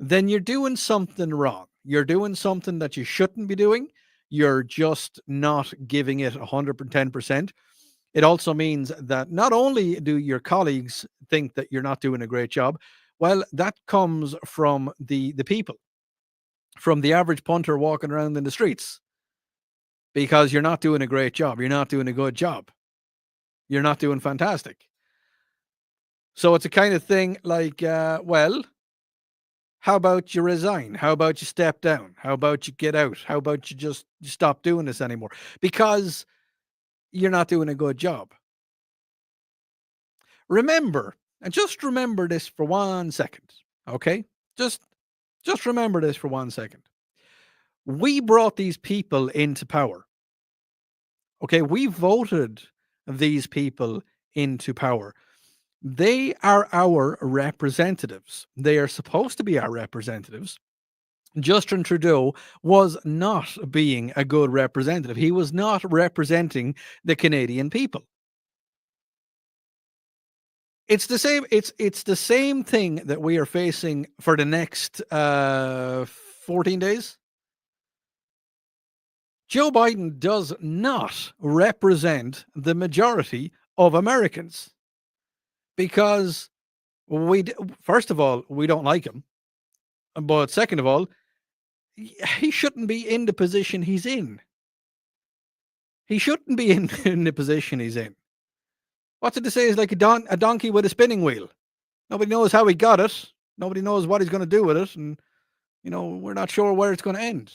then you're doing something wrong. You're doing something that you shouldn't be doing. You're just not giving it 110%. It also means that not only do your colleagues think that you're not doing a great job, well, that comes from the people from the average punter walking around in the streets because you're not doing a great job. You're not doing a good job. You're not doing fantastic. So it's a kind of thing like, well, how about you resign? How about you step down? How about you get out? How about you just stop doing this anymore? Because you're not doing a good job. Remember, and just remember this for 1 second, okay? Just remember this for 1 second. We brought these people into power. Okay, we voted these people into power. They are our representatives. They are supposed to be our representatives. Justin Trudeau was not being a good representative. He was not representing the Canadian people. It's the same. It's the same thing that we are facing for the next 14 days. Joe Biden does not represent the majority of Americans because first of all, we don't like him. But second of all, he shouldn't be in the position he's in. He shouldn't be in the position he's in. What's it to say? Is like a donkey with a spinning wheel. Nobody knows how he got it. Nobody knows what he's going to do with it. And, we're not sure where it's going to end.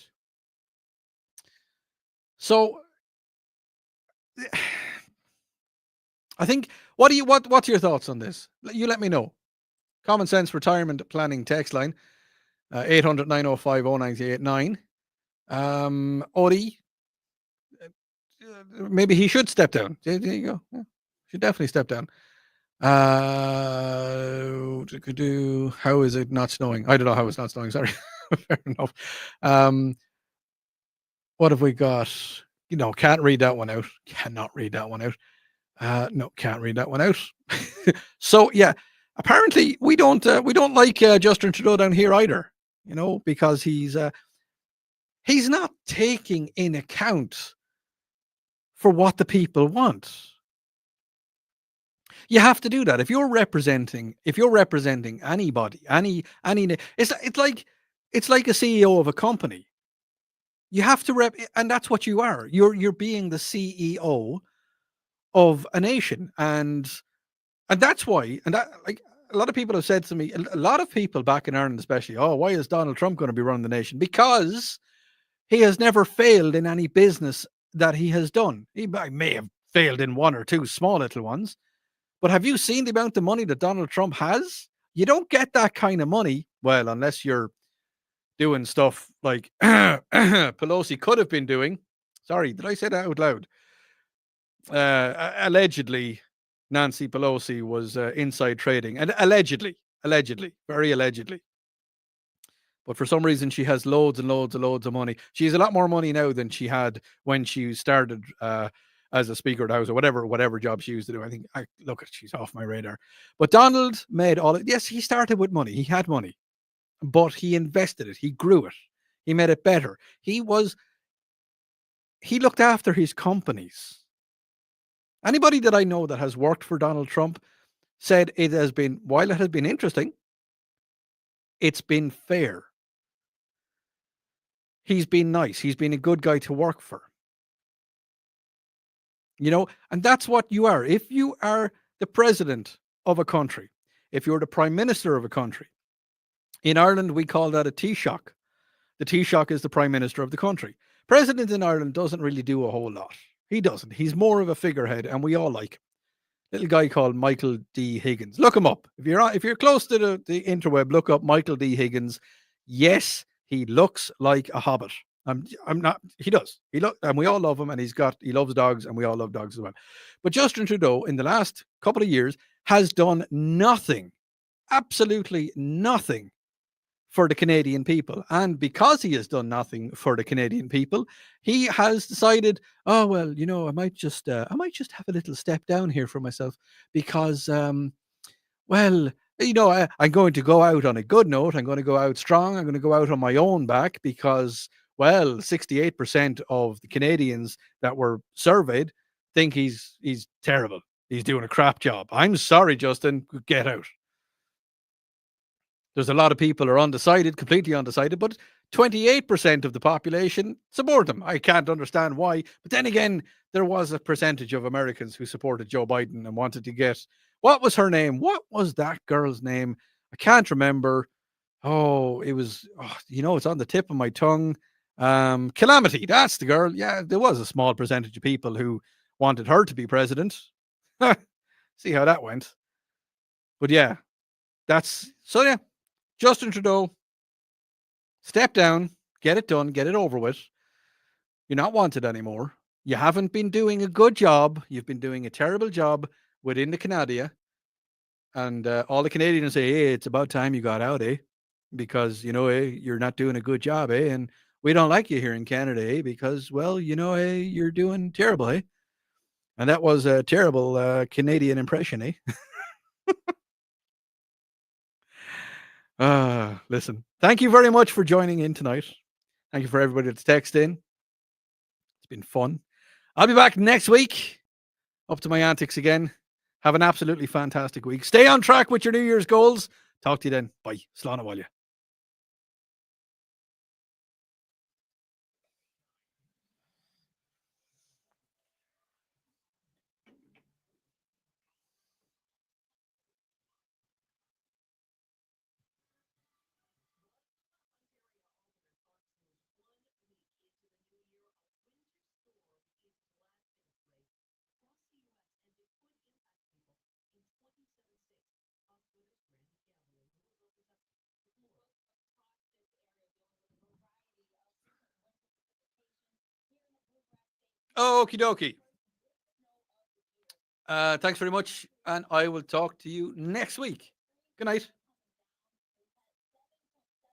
So I think, what's your thoughts on this? You let me know. Common Sense Retirement Planning text line, 800-905-0989. Odi, maybe he should step down. There you go. Yeah, should definitely step down. How is it not snowing? I don't know how it's not snowing. Sorry. Fair enough. What have we got? Can't read that one out. Cannot read that one out. No, can't read that one out. So yeah, apparently we don't like Justin Trudeau down here either. Because he's not taking in account for what the people want. You have to do that if you're representing anybody, any. It's like a CEO of a company. You have to and that's what you are. You're being the CEO of a nation, and that's why. And that, like, a lot of people have said to me, a lot of people back in Ireland, especially, oh, why is Donald Trump going to be running the nation? Because he has never failed in any business that he has done. He may have failed in one or two small little ones, but have you seen the amount of money that Donald Trump has? You don't get that kind of money, well, unless you're doing stuff like Pelosi could have been doing. Sorry, did I say that out loud? Allegedly, Nancy Pelosi was inside trading, and allegedly, very allegedly. But for some reason, she has loads and loads and loads of money. She has a lot more money now than she had when she started as a Speaker of the House or whatever job she used to do. I think, she's off my radar. But Donald made yes, he started with money. He had money, but he invested it. He grew it. He made it better. He looked after his companies. Anybody that I know that has worked for Donald Trump said while it has been interesting, it's been fair. He's been nice. He's been a good guy to work for. And that's what you are. If you are the president of a country, if you're the prime minister of a country, in Ireland, we call that a Taoiseach. The Taoiseach is the prime minister of the country. President in Ireland doesn't really do a whole lot. He doesn't. He's more of a figurehead, and we all like him. Little guy called Michael D. Higgins. Look him up. If you're close to the interweb, look up Michael D. Higgins. Yes, he looks like a hobbit. I'm not. He does. And we all love him, and he loves dogs, and we all love dogs as well. But Justin Trudeau, in the last couple of years, has done nothing, absolutely nothing, for the Canadian people. And because he has done nothing for the Canadian people, he has decided, oh, well, I might just have a little step down here for myself because, I'm going to go out on a good note. I'm going to go out strong. I'm going to go out on my own back because, well, 68% of the Canadians that were surveyed think he's terrible. He's doing a crap job. I'm sorry, Justin, get out. There's a lot of people are undecided, completely undecided, but 28% of the population support him. I can't understand why. But then again, there was a percentage of Americans who supported Joe Biden and wanted to get, what was her name? What was that girl's name? I can't remember. Oh, it was, it's on the tip of my tongue. Calamity, that's the girl. Yeah, there was a small percentage of people who wanted her to be president. See how that went. But yeah, Justin Trudeau, step down, get it done, get it over with. You're not wanted anymore. You haven't been doing a good job. You've been doing a terrible job within the Canada. And all the Canadians say, hey, it's about time you got out, eh? Because, you're not doing a good job, eh? And we don't like you here in Canada, eh? Because, well, you're doing terrible, eh? And that was a terrible Canadian impression, eh? Listen, thank you very much for joining in tonight. Thank you for everybody that's texted in. It's been fun. I'll be back next week. Up to my antics again. Have an absolutely fantastic week. Stay on track with your New Year's goals. Talk to you then. Bye. Slán Abhaile. Okie dokie. Thanks very much. And I will talk to you next week. Good night.